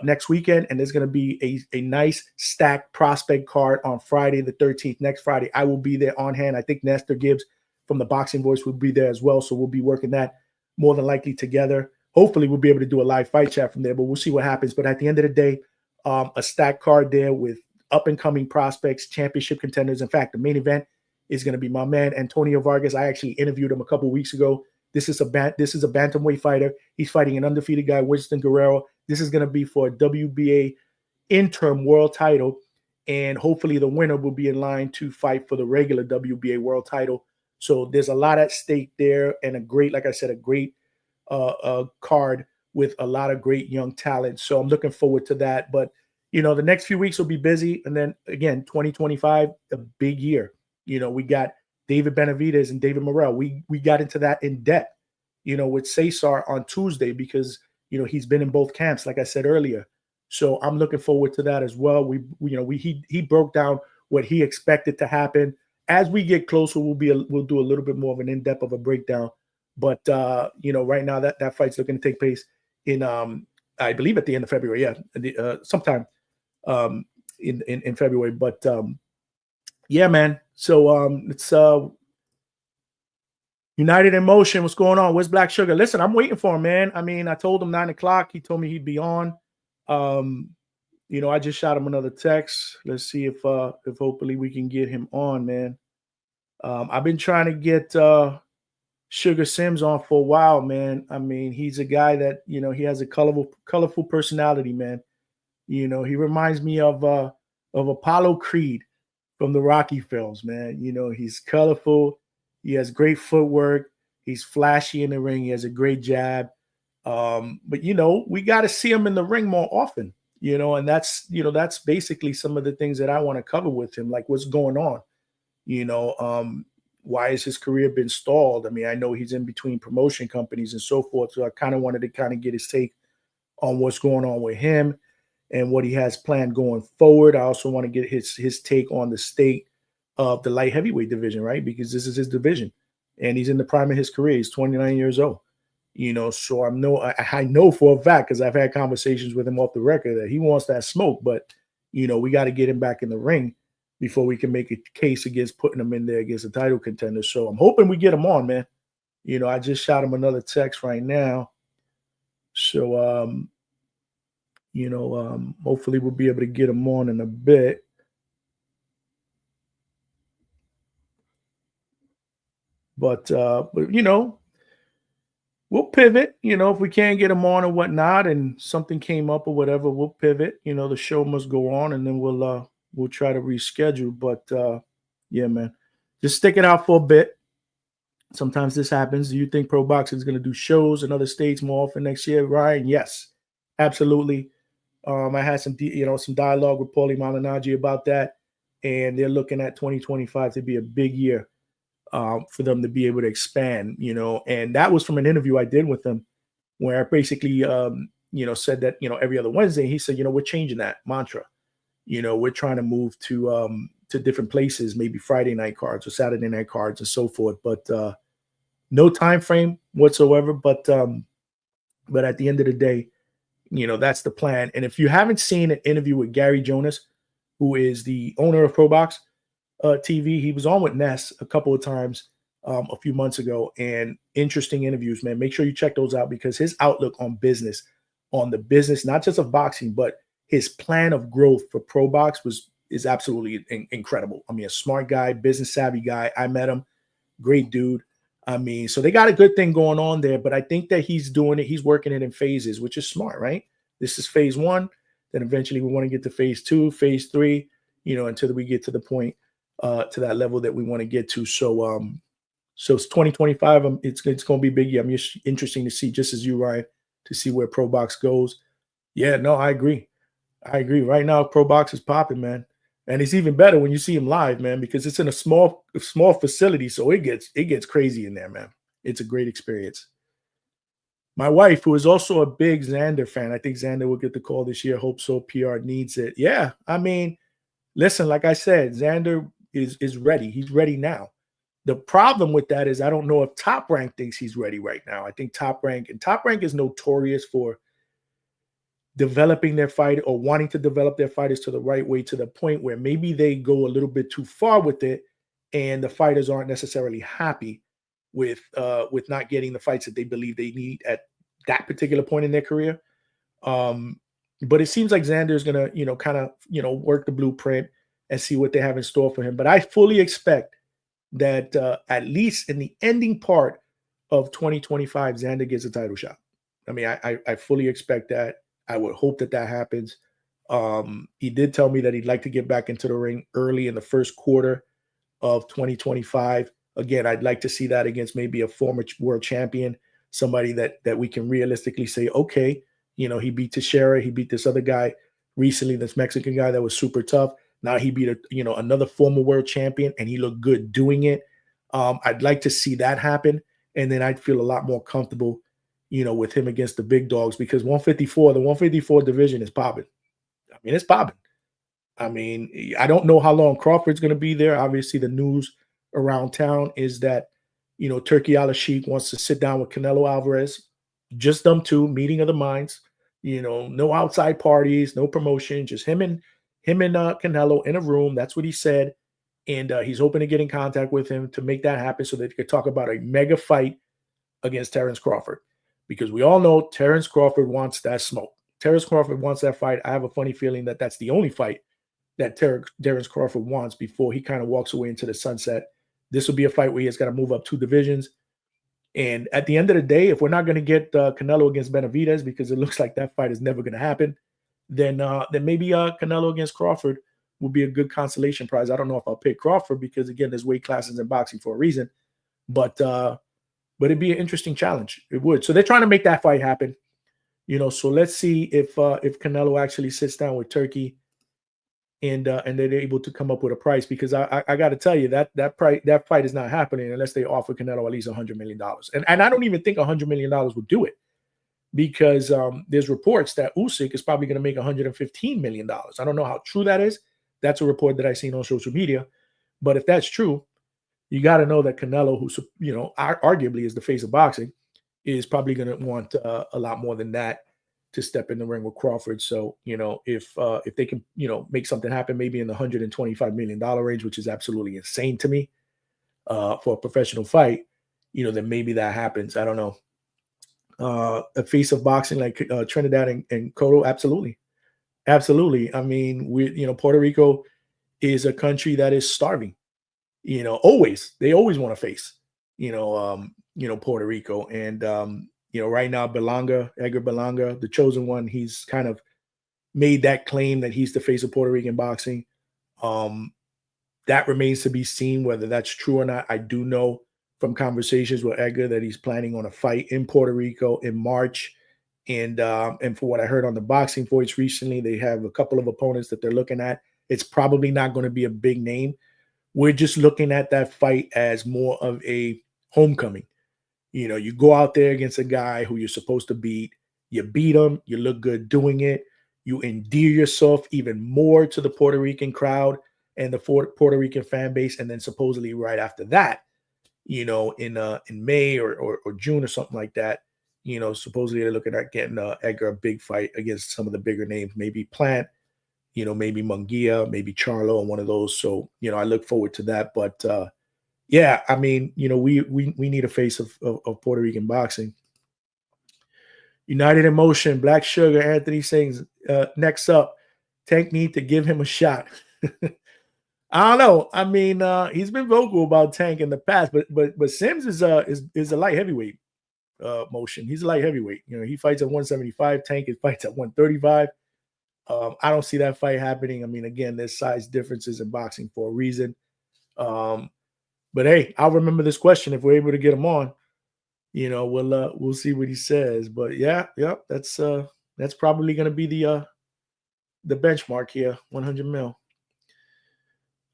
next weekend, and there's going to be a nice stacked prospect card on Friday the 13th. Next Friday, I will be there on hand. I think Nestor Gibbs from the Boxing Voice will be there as well, so we'll be working that more than likely together. Hopefully, we'll be able to do a live fight chat from there, but we'll see what happens. But at the end of the day, a stacked card there with up-and-coming prospects, championship contenders. In fact, the main event is going to be my man, Antonio Vargas. I actually interviewed him a couple of weeks ago. This is a bantamweight fighter. He's fighting an undefeated guy, Winston Guerrero. This is going to be for a WBA interim world title, and hopefully the winner will be in line to fight for the regular WBA world title. So there's a lot at stake there, and a great card with a lot of great young talent. So I'm looking forward to that. But the next few weeks will be busy, and then again, 2025, a big year. We got David Benavidez and David Morrell. We got into that in depth, with Cesar on Tuesday because he's been in both camps, like I said earlier. So I'm looking forward to that as well. He broke down what he expected to happen. As we get closer, we'll do a little bit more of an in-depth of a breakdown. But right now that fight's looking to take place in I believe at the end of February. Yeah, sometime in February. But yeah, man. So it's United in Motion. What's going on? Where's Black Sugar? Listen, I'm waiting for him, man. I mean, I told him 9 o'clock. He told me he'd be on. I just shot him another text. Let's see if hopefully we can get him on, man. I've been trying to get Sugar Sims on for a while, man. I mean, he's a guy that, he has a colorful personality, man. He reminds me of Apollo Creed from the Rocky films, man. He's colorful. He has great footwork. He's flashy in the ring. He has a great jab. But we got to see him in the ring more often, and that's basically some of the things that I want to cover with him, like what's going on, why has his career been stalled? I mean, I know he's in between promotion companies and so forth. So I kind of wanted to get his take on what's going on with him and what he has planned going forward. I also want to get his take on the state of the light heavyweight division, right? Because this is his division and he's in the prime of his career. He's 29 years old, so I know for a fact, because I've had conversations with him off the record, that he wants that smoke, but we got to get him back in the ring before we can make a case against putting him in there against a title contender. So I'm hoping we get him on, man. I just shot him another text right now. So, hopefully we'll be able to get him on in a bit. But you know, we'll pivot. You know, if we can't get him on or whatnot, and something came up or whatever, we'll pivot. You know, the show must go on, and then we'll try to reschedule. But yeah, man, just stick it out for a bit. Sometimes this happens. Do you think pro boxing is going to do shows in other states more often next year, Ryan? Yes, absolutely. I had some dialogue with Paulie Malignaggi about that, and they're looking at 2025 to be a big year for them to be able to expand. You know, and that was from an interview I did with them, where I basically said that every other Wednesday. He said, we're changing that mantra. We're trying to move to different places, maybe Friday night cards or Saturday night cards and so forth. But no time frame whatsoever. But at the end of the day, that's the plan. And if you haven't seen an interview with Gary Jonas, who is the owner of ProBox TV, he was on with Ness a couple of times a few months ago, and interesting interviews, man. Make sure you check those out, because his outlook on the business, not just of boxing, but his plan of growth for ProBox is absolutely incredible. I mean, a smart guy, business savvy guy. I met him, great dude. I mean, so they got a good thing going on there, but I think that he's doing it. He's working it in phases, which is smart, right? This is phase one. Then eventually we want to get to phase two, phase three, until we get to the point, to that level that we want to get to. So it's 2025. It's going to be big. I'm just interesting to see, just as you, Ryan, to see where ProBox goes. Yeah, no, I agree. Right now, ProBox is popping, man. And it's even better when you see him live, man, because it's in a small facility, so it gets crazy in there, man. It's a great experience. My wife, who is also a big Xander fan, I think Xander will get the call this year. Hope so. PR needs it. Yeah, I mean, listen, like I said, Xander is ready. He's ready now. The problem with that is I don't know if Top Rank thinks he's ready right now. I think Top Rank is notorious for developing their fight, or wanting to develop their fighters to the right way, to the point where maybe they go a little bit too far with it, and the fighters aren't necessarily happy with not getting the fights that they believe they need at that particular point in their career. But it seems like Xander is gonna, kind of, work the blueprint and see what they have in store for him. But I fully expect that at least in the ending part of 2025, Xander gets a title shot. I mean, I fully expect that. I would hope that happens. He did tell me that he'd like to get back into the ring early in the first quarter of 2025. Again, I'd like to see that against maybe a former world champion, somebody that we can realistically say, okay, he beat Teixeira, he beat this other guy recently, this Mexican guy that was super tough. Now he beat another former world champion, and he looked good doing it. I'd like to see that happen, and then I'd feel a lot more comfortable, with him against the big dogs, because the 154 division is popping. I mean, it's popping. I mean, I don't know how long Crawford's going to be there. Obviously, the news around town is that, Turki Al-Sheikh wants to sit down with Canelo Alvarez, just them two, meeting of the minds, no outside parties, no promotion, just him and Canelo in a room. That's what he said. And he's hoping to get in contact with him to make that happen, so that they could talk about a mega fight against Terence Crawford. Because we all know Terence Crawford wants that smoke. Terence Crawford wants that fight. I have a funny feeling that that's the only fight that Terence Crawford wants before he kind of walks away into the sunset. This will be a fight where he has got to move up 2 divisions. And at the end of the day, if we're not going to get Canelo against Benavidez, because it looks like that fight is never going to happen, then maybe Canelo against Crawford will be a good consolation prize. I don't know if I'll pick Crawford, because, again, there's weight classes in boxing for a reason. But it'd be an interesting challenge. It would. So they're trying to make that fight happen. So let's see if Canelo actually sits down with Turki, and they're able to come up with a price, because I got to tell you that fight is not happening unless they offer Canelo at least $100 million. And I don't even think $100 million would do it, because there's reports that Usyk is probably going to make $115 million. I don't know how true that is. That's a report that I've seen on social media. But if that's true, you got to know that Canelo, who, arguably is the face of boxing, is probably going to want a lot more than that to step in the ring with Crawford. So, if they can, make something happen, maybe in the $125 million range, which is absolutely insane to me for a professional fight, then maybe that happens. I don't know. A face of boxing like Trinidad and Cotto, absolutely. Absolutely. I mean, Puerto Rico is a country that is starving. They always want to face. Puerto Rico. And right now, Edgar Berlanga, the chosen one, he's kind of made that claim that he's the face of Puerto Rican boxing. That remains to be seen whether that's true or not. I do know from conversations with Edgar that he's planning on a fight in Puerto Rico in March. And for what I heard on the Boxing Voice recently, they have a couple of opponents that they're looking at. It's probably not going to be a big name. We're just looking at that fight as more of a homecoming. You go out there against a guy who you're supposed to beat. You beat him. You look good doing it. You endear yourself even more to the Puerto Rican crowd and the Puerto Rican fan base. And then supposedly right after that, in May or June or something like that, supposedly they're looking at getting Edgar a big fight against some of the bigger names, maybe Plant, maybe Munguia, maybe Charlo, and one of those. So, I look forward to that. But yeah, I mean, we need a face of Puerto Rican boxing. United in Motion, Black Sugar, Anthony Sings. Next up, Tank need to give him a shot. I don't know. I mean, he's been vocal about Tank in the past, but Sims is a light heavyweight. Motion. He's a light heavyweight. He fights at 175. Tank fights at 135. I don't see that fight happening. I mean, again, there's size differences in boxing for a reason. But hey, I'll remember this question if we're able to get him on. We'll see what he says. But yeah, that's probably going to be the benchmark here, 100 mil.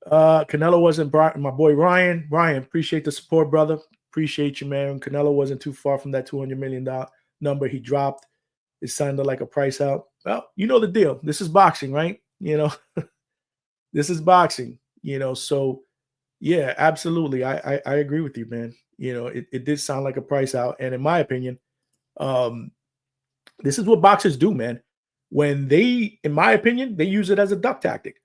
Canelo wasn't brought. My boy Ryan, appreciate the support, brother. Appreciate you, man. Canelo wasn't too far from that $200 million number he dropped. It sounded like a price out. Well, you know the deal. This is boxing, right? This is boxing. So yeah, absolutely. I agree with you, man. It did sound like a price out. And in my opinion, this is what boxers do, man. When in my opinion, they use it as a duck tactic.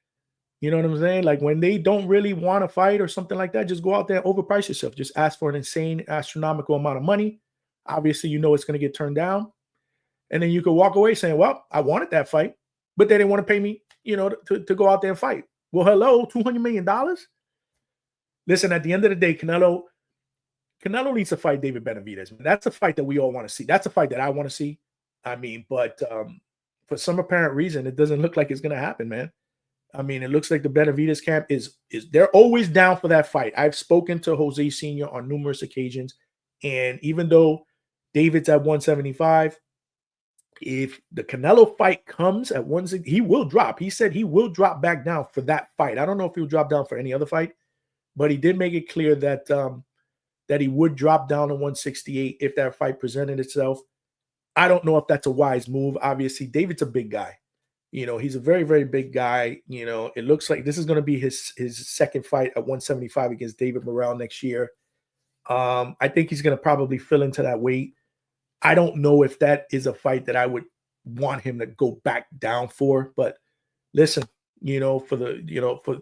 You know what I'm saying? Like when they don't really want to fight or something like that, just go out there and overprice yourself. Just ask for an insane, astronomical amount of money. Obviously, it's going to get turned down. And then you could walk away saying, well, I wanted that fight, but they didn't want to pay me, to go out there and fight. Well, hello, $200 million? Listen, at the end of the day, Canelo needs to fight David Benavidez. That's a fight that we all want to see. That's a fight that I want to see. I mean, but for some apparent reason, it doesn't look like it's going to happen, man. I mean, it looks like the Benavidez camp is they're always down for that fight. I've spoken to Jose Sr. on numerous occasions, and even though David's at 175, if the Canelo fight comes at 160, he will drop. He said he will drop back down for that fight. I don't know if he'll drop down for any other fight, but he did make it clear that that he would drop down to 168 if that fight presented itself. I don't know if that's a wise move. Obviously, David's a big guy. He's a very, very big guy. It looks like this is going to be his second fight at 175 against David Morrell next year. I think he's going to probably fill into that weight. I don't know if that is a fight that I would want him to go back down for. But listen, to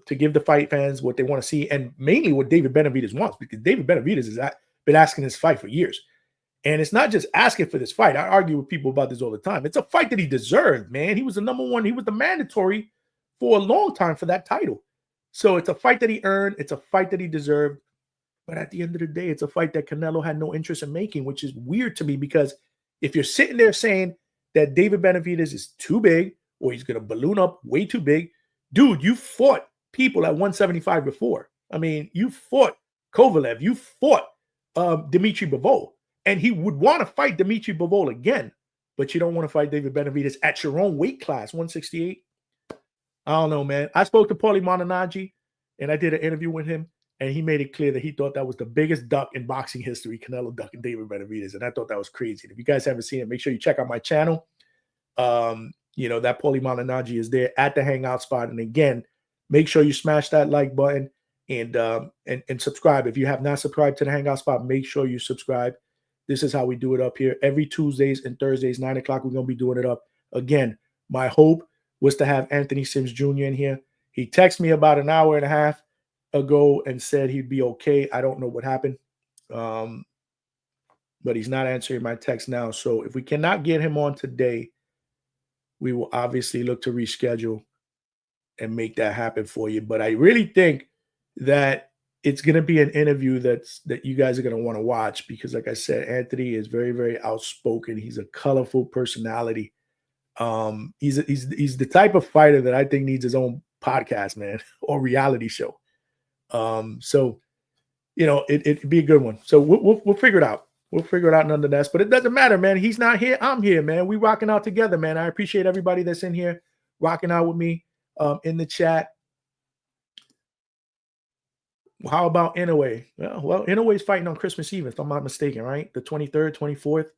give the fight fans what they want to see, and mainly what David Benavidez wants, because David Benavidez has been asking this fight for years. And it's not just asking for this fight. I argue with people about this all the time. It's a fight that he deserved, man. He was the number one. He was the mandatory for a long time for that title. So it's a fight that he earned. It's a fight that he deserved. But at the end of the day, it's a fight that Canelo had no interest in making, which is weird to me because if you're sitting there saying that David Benavidez is too big or he's going to balloon up way too big, dude, you fought people at 175 before. I mean, you fought Kovalev. You fought Dimitri Bivol. And he would want to fight Dimitri Bivol again, but you don't want to fight David Benavidez at your own weight class, 168. I don't know, man. I spoke to Paulie Malignaggi, and I did an interview with him, and he made it clear that he thought that was the biggest duck in boxing history, Canelo ducking David Benavidez, and I thought that was crazy. And if you guys haven't seen it, make sure you check out my channel. That Paulie Malignaggi is there at the Hangout Spot. And again, make sure you smash that like button and subscribe. If you have not subscribed to the Hangout Spot, make sure you subscribe. This is how we do it up here. Every Tuesdays and Thursdays, 9 o'clock, we're going to be doing it up. Again, my hope was to have Anthony Sims Jr. in here. He texted me about an hour and a half ago and said he'd be okay. I don't know what happened. But he's not answering my text now. So if we cannot get him on today, we will obviously look to reschedule and make that happen for you. But I really think that it's going to be an interview that you guys are going to want to watch because, like I said, Anthony is very, very outspoken. He's a colorful personality. He's the type of fighter that I think needs his own podcast, man, or reality show. So it'd be a good one. So we'll figure it out. We'll figure it out nonetheless. But it doesn't matter, man. He's not here. I'm here, man. We rocking out together, man. I appreciate everybody that's in here rocking out with me in the chat. How about Inoue? Well, Inoue's fighting on Christmas Eve, if I'm not mistaken, right? The 23rd, 24th,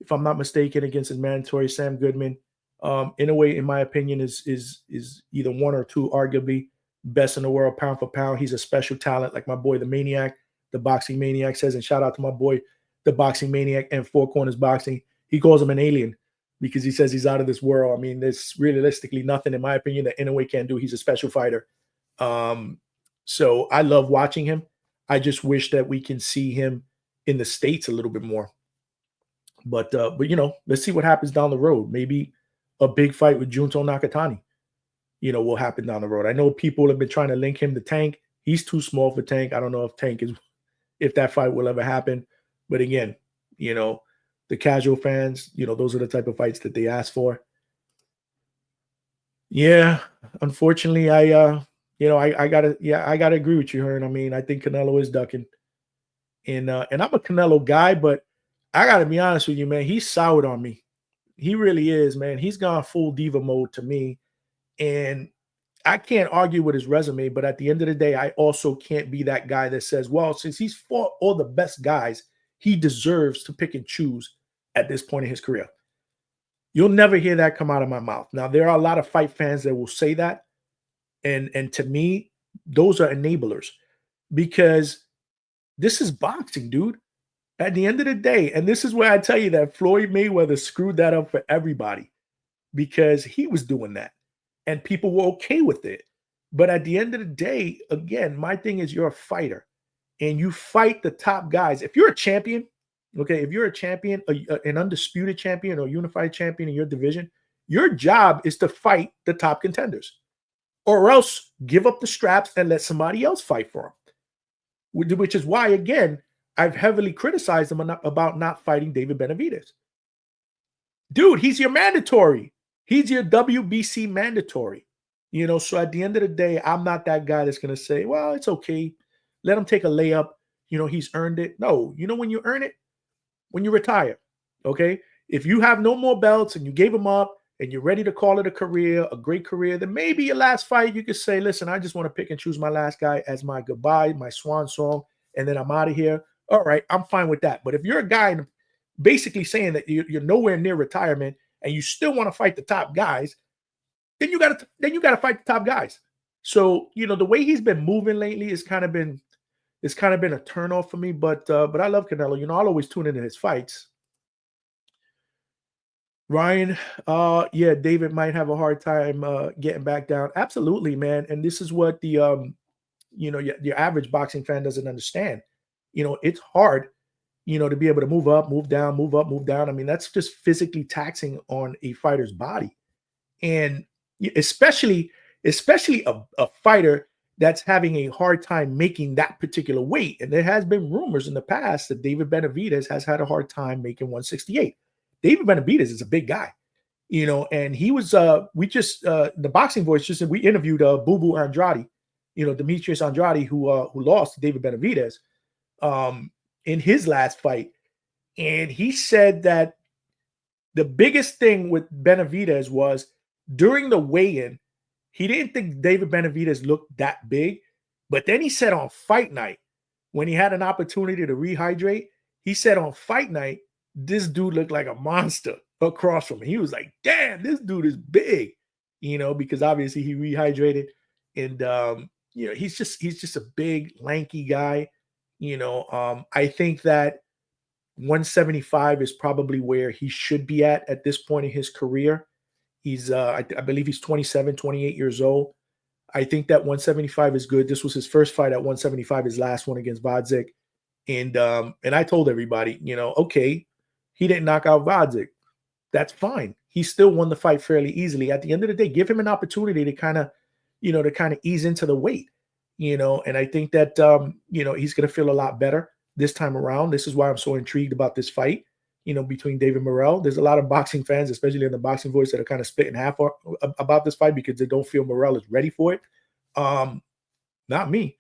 if I'm not mistaken, against his mandatory Sam Goodman. Inoue, in my opinion, is either one or two, arguably best in the world, pound for pound. He's a special talent, like my boy, the Maniac, the Boxing Maniac says. And shout out to my boy, the Boxing Maniac and Four Corners Boxing. He calls him an alien because he says he's out of this world. I mean, there's realistically nothing, in my opinion, that Inoue can do. He's a special fighter. So I love watching him. I just wish that we can see him in the States a little bit more. But let's see what happens down the road. Maybe a big fight with Junto Nakatani, will happen down the road. I know people have been trying to link him to Tank. He's too small for Tank. I don't know if that fight will ever happen. But again, the casual fans, those are the type of fights that they ask for. Yeah, unfortunately, I gotta agree with you, Hearn. I mean, I think Canelo is ducking, and I'm a Canelo guy, but I gotta be honest with you, man. He's soured on me. He really is, man. He's gone full diva mode to me, and I can't argue with his resume. But at the end of the day, I also can't be that guy that says, well, since he's fought all the best guys, he deserves to pick and choose at this point in his career. You'll never hear that come out of my mouth. Now, there are a lot of fight fans that will say that. And to me, those are enablers because this is boxing, dude. At the end of the day, and this is where I tell you that Floyd Mayweather screwed that up for everybody because he was doing that and people were okay with it. But at the end of the day, again, my thing is you're a fighter and you fight the top guys. If you're a champion, okay, if you're a champion, an undisputed champion or unified champion in your division, your job is to fight the top contenders. Or else give up the straps and let somebody else fight for him. Which is why, again, I've heavily criticized him about not fighting David Benavidez. Dude, he's your mandatory. He's your WBC mandatory. So at the end of the day, I'm not that guy that's going to say, well, it's okay. Let him take a layup. He's earned it. No, when you earn it? When you retire, okay? If you have no more belts and you gave them up, and you're ready to call it a career, a great career, then maybe your last fight, you could say, listen, I just want to pick and choose my last guy as my goodbye, my swan song, and then I'm out of here. All right, I'm fine with that. But if you're a guy basically saying that you're nowhere near retirement and you still want to fight the top guys, then you got to fight the top guys. So, the way he's been moving lately has kind of been a turnoff for me. But I love Canelo. I'll always tune into his fights. Ryan, yeah, David might have a hard time getting back down. Absolutely, man. And this is what the your average boxing fan doesn't understand. It's hard, to be able to move up, move down, move up, move down. I mean, that's just physically taxing on a fighter's body. And especially a fighter that's having a hard time making that particular weight. And there has been rumors in the past that David Benavidez has had a hard time making 168. David Benavidez is a big guy, and he was, the Boxing Voice we interviewed Boo Boo Andrade, Demetrius Andrade, who lost to David Benavidez in his last fight. And he said that the biggest thing with Benavidez was during the weigh-in, he didn't think David Benavidez looked that big. But then he said on fight night, when he had an opportunity to rehydrate, he said on fight night, this dude looked like a monster across from him. He was like, damn, this dude is big, because obviously he rehydrated. And, he's just a big, lanky guy. I think that 175 is probably where he should be at this point in his career. He's, I believe he's 27, 28 years old. I think that 175 is good. This was his first fight at 175, his last one against Vodzik. And I told everybody, okay, he didn't knock out Vodzik. That's fine. He still won the fight fairly easily. At the end of the day, give him an opportunity to kind of ease into the weight. and I think that, he's going to feel a lot better this time around. This is why I'm so intrigued about this fight, between David Morrell. There's a lot of boxing fans, especially in the boxing voice, that are kind of split in half about this fight because they don't feel Morrell is ready for it. Not me.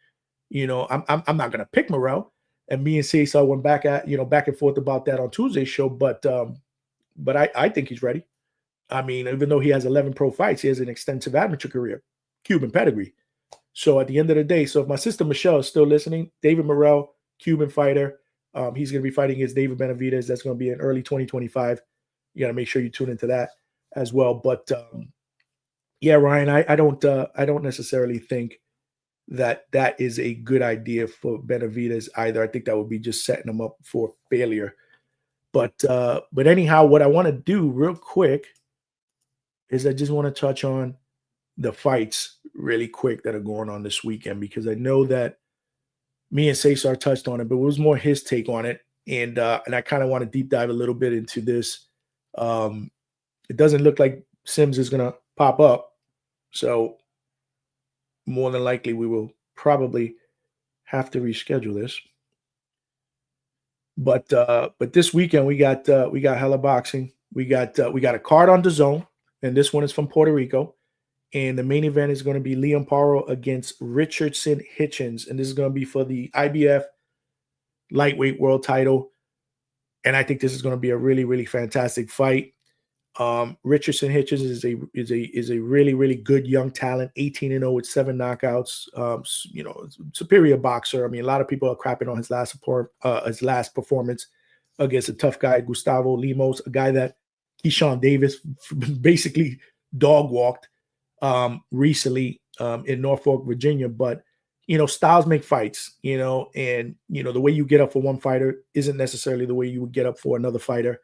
I'm not going to pick Morrell. And me and Cesar went back and forth about that on Tuesday's show. But I think he's ready. I mean, even though he has 11 pro fights, he has an extensive amateur career, Cuban pedigree. So at the end of the day, so if my sister Michelle is still listening, David Morrell, Cuban fighter, he's going to be fighting against David Benavidez. That's going to be in early 2025. You got to make sure you tune into that as well. But yeah, Ryan, I don't necessarily think that is a good idea for Benavidez either. I think that would be just setting him up for failure. But anyhow, what I want to do real quick is I just want to touch on the fights really quick that are going on this weekend, because I know that me and Cesar touched on it, but it was more his take on it. And I kind of want to deep dive a little bit into this. It doesn't look like Sims is going to pop up. So more than likely, we will probably have to reschedule this. But this weekend we got hella boxing. We got a card on DAZN, and this one is from Puerto Rico. And the main event is going to be Liam Paro against Richardson Hitchins, and this is going to be for the IBF lightweight world title. And I think this is going to be a really, really fantastic fight. Richardson Hitchins is a really, really good young talent, 18-0 with 7 knockouts. Superior boxer. I mean, a lot of people are crapping on his last performance against a tough guy, Gustavo Lemos, a guy that Keyshawn Davis basically dog walked recently in Norfolk, Virginia. But styles make fights, and the way you get up for one fighter isn't necessarily the way you would get up for another fighter.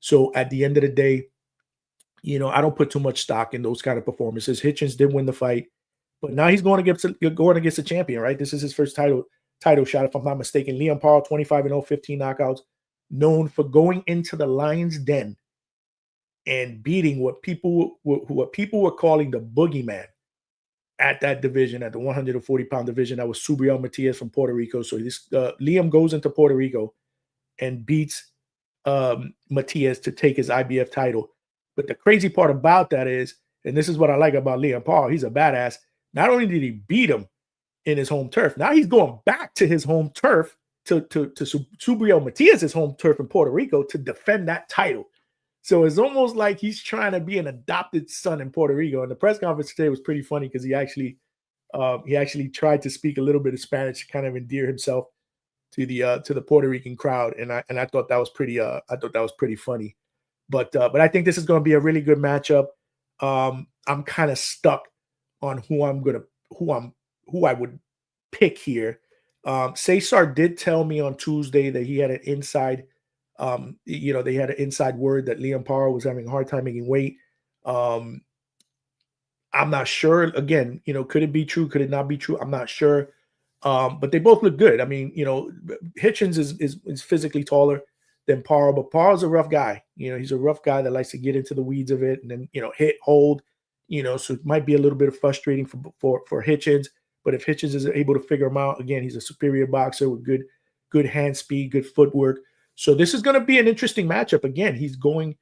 So at the end of the day, I don't put too much stock in those kind of performances. Hitchins did win the fight, but now he's going against a champion, right? This is his first title shot, if I'm not mistaken. Liam Paro, 25-0, 15 knockouts, known for going into the Lion's Den and beating what people were calling the boogeyman at that division, at the 140-pound division. That was Subriel Matias from Puerto Rico. So Liam goes into Puerto Rico and beats Matias to take his IBF title. But the crazy part about that is, and this is what I like about Liam Paro, he's a badass. Not only did he beat him in his home turf, now he's going back to his home turf, to Subriel Matias' home turf in Puerto Rico, to defend that title. So it's almost like he's trying to be an adopted son in Puerto Rico. And the press conference today was pretty funny because he actually tried to speak a little bit of Spanish to kind of endear himself to the Puerto Rican crowd, and I thought that was pretty funny. But I think this is going to be a really good matchup. I'm kind of stuck on who I would pick here. Cesar did tell me on Tuesday that he had an inside, they had an inside word that Liam Paro was having a hard time making weight. I'm not sure. Again, could it be true? Could it not be true? I'm not sure. But they both look good. I mean, Hitchins is physically taller than Paro, but Paro's a rough guy. He's a rough guy that likes to get into the weeds of it and then, hit, hold, so it might be a little bit of frustrating for Hitchins. But if Hitchins is able to figure him out, again, he's a superior boxer with good hand speed, good footwork. So this is going to be an interesting matchup. Again, he's going,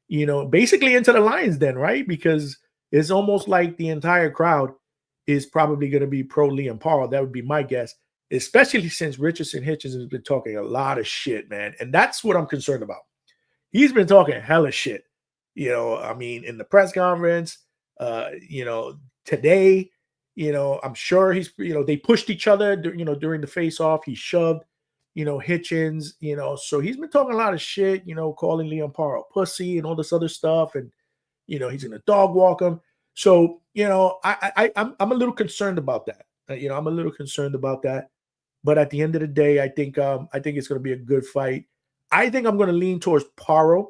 basically into the Lions Den, right? Because it's almost like the entire crowd is probably going to be pro Liam Paro. That would be my guess, especially since Richardson Hitchins has been talking a lot of shit, man. And that's what I'm concerned about. He's been talking hella shit, I mean, in the press conference, today, I'm sure he's, they pushed each other, during the face-off. He shoved, Hitchins, so he's been talking a lot of shit, calling Liam Paro a pussy and all this other stuff. And, he's going to dog walk him. So, I'm a little concerned about that. I'm a little concerned about that. But at the end of the day, I think it's going to be a good fight. I think I'm going to lean towards Paro.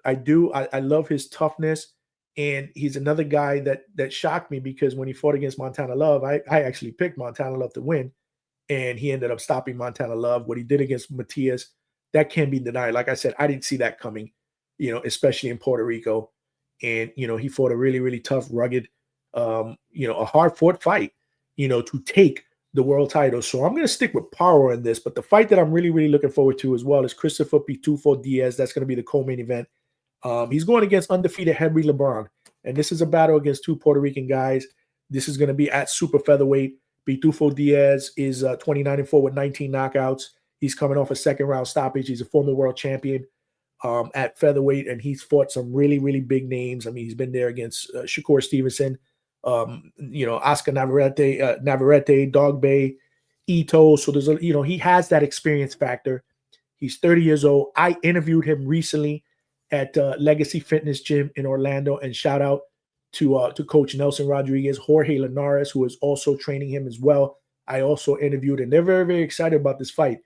I do. I love his toughness. And he's another guy that shocked me, because when he fought against Montana Love, I actually picked Montana Love to win. And he ended up stopping Montana Love. What he did against Matias, that can't be denied. Like I said, I didn't see that coming, especially in Puerto Rico. And, he fought a really, really tough, rugged, a hard-fought fight, to take the world title. So I'm going to stick with Paro in this. But the fight that I'm really, really looking forward to as well is Christopher Pitufo Diaz. That's going to be the co-main event. He's going against undefeated Henry LeBron. And this is a battle against two Puerto Rican guys. This is going to be at super featherweight. Pitufo Diaz is 29-4 with 19 knockouts. He's coming off a second-round stoppage. He's a former world champion at featherweight, and he's fought some really, really big names. I mean, he's been there against Shakur Stevenson, Oscar Navarrete, Dog Bay, Ito. So there's he has that experience factor. He's 30 years old. I interviewed him recently at Legacy Fitness Gym in Orlando, and shout out to Coach Nelson Rodriguez, Jorge Linares, who is also training him as well. I also interviewed, and they're very, very excited about this fight.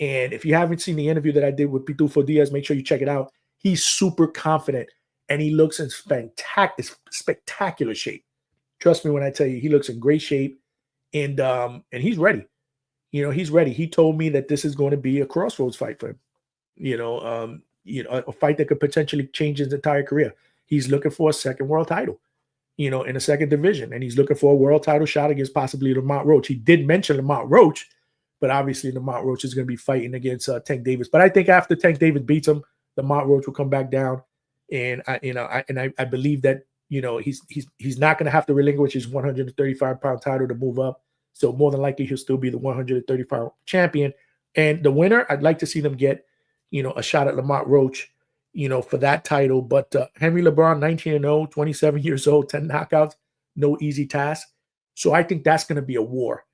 And if you haven't seen the interview that I did with Pitufo Diaz, make sure you check it out. He's super confident, and he looks in spectacular shape. Trust me when I tell you, he looks in great shape, and he's ready. He's ready. He told me that this is going to be a crossroads fight for him. A fight that could potentially change his entire career. He's looking for a second world title, in a second division, and he's looking for a world title shot against possibly Lamont Roach. He did mention Lamont Roach, but obviously Lamont Roach is going to be fighting against Tank Davis. But I think after Tank Davis beats him, Lamont Roach will come back down, and I believe that he's not going to have to relinquish his 135-pound title to move up. So more than likely he'll still be the 135 champion. And the winner, I'd like to see them get a shot at Lamont Roach, for that title. But Henry LeBron, 19-0, 27 years old, 10 knockouts, no easy task. So I think that's going to be a war.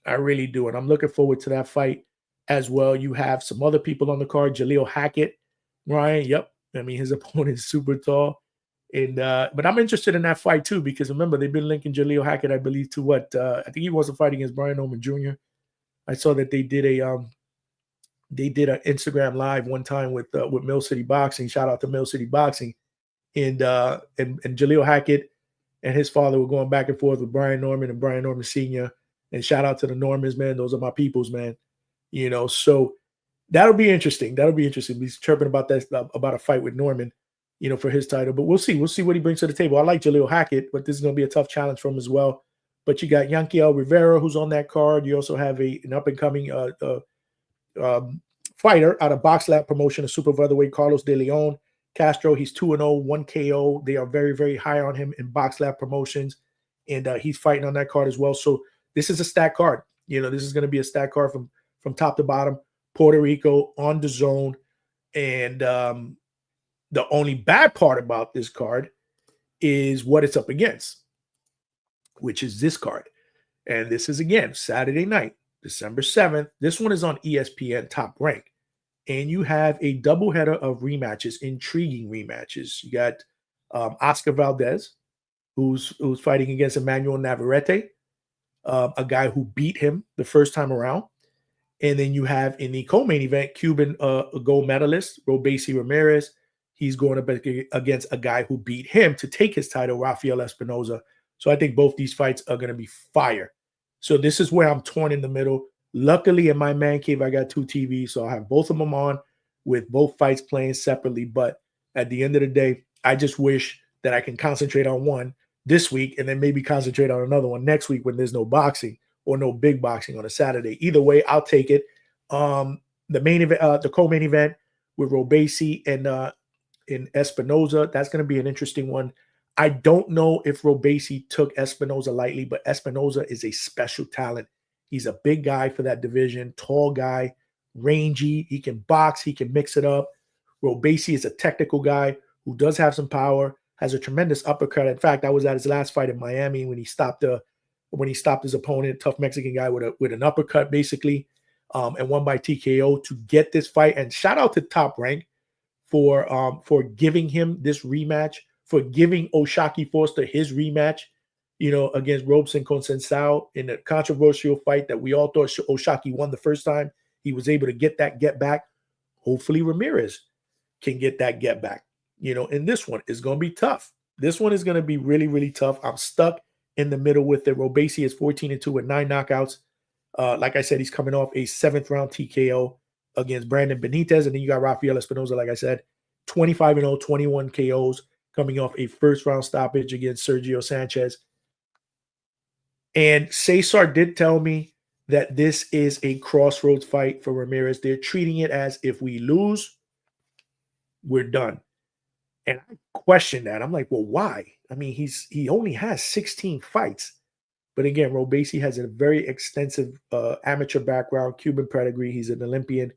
I really do. And I'm looking forward to that fight as well. You have some other people on the card. Jaleel Hackett, Ryan. Yep. I mean, his opponent is super tall. And but I'm interested in that fight too, because remember, they've been linking Jaleel Hackett, I believe, to what? I think he was a fight against Brian Norman Jr. I saw that they did an Instagram live one time with Mill City Boxing. Shout out to Mill City Boxing. And Jaleel Hackett and his father were going back and forth with Brian Norman and Brian Norman Sr. And shout out to the Normans, man. Those are my peoples, man. So that'll be interesting. He's chirping about that, about a fight with Norman, for his title. But we'll see. We'll see what he brings to the table. I like Jaleel Hackett, but this is going to be a tough challenge for him as well. But you got Yankiel Rivera, who's on that card. You also have an up-and-coming fighter out of Box Lab Promotion, a super featherweight, Carlos De Leon Castro. He's 2-0, 1 KO. They are very, very high on him in Box Lab Promotions, and he's fighting on that card as well. So this is a stacked card. This is going to be a stacked card from top to bottom. Puerto Rico on the zone, and the only bad part about this card is what it's up against, which is this card. And this is, again, Saturday night, December 7th. This one is on ESPN Top Rank. And you have a doubleheader of rematches, intriguing rematches. You got Oscar Valdez, who's fighting against Emanuel Navarrete, a guy who beat him the first time around. And then you have in the co-main event, Cuban gold medalist, Robesi Ramirez. He's going up against a guy who beat him to take his title, Rafael Espinoza. So I think both these fights are going to be fire. So this is where I'm torn in the middle. Luckily, in my man cave, I got 2 TVs, so I'll have both of them on with both fights playing separately. But at the end of the day, I just wish that I can concentrate on one this week and then maybe concentrate on another one next week when there's no boxing or no big boxing on a Saturday. Either way, I'll take it. The main event, the co-main event with Robesi and Espinoza, that's going to be an interesting one. I don't know if Robesi took Espinoza lightly, but Espinoza is a special talent. He's a big guy for that division, tall guy, rangy. He can box. He can mix it up. Robesi is a technical guy who does have some power, has a tremendous uppercut. In fact, I was at his last fight in Miami when he stopped his opponent, tough Mexican guy with an uppercut, basically, and won by TKO to get this fight. And shout out to Top Rank for giving him this rematch, for giving Oshaki Foster his rematch, against Robson Conceição in a controversial fight that we all thought Oshaki won the first time. He was able to get that get back. Hopefully Ramirez can get that get back. And this one is going to be tough. This one is going to be really, really tough. I'm stuck in the middle with it. Robesi is 14-2 with 9 knockouts. Like I said, he's coming off a 7th round TKO against Brandon Benitez. And then you got Rafael Espinoza, like I said, 25-0, 21 KOs, coming off a 1st round stoppage against Sergio Sanchez. And Cesar did tell me that this is a crossroads fight for Ramirez. They're treating it as if we lose, we're done. And I question that. I'm like, well, why? I mean, he only has 16 fights. But again, Robeisy has a very extensive amateur background, Cuban pedigree. He's an Olympian.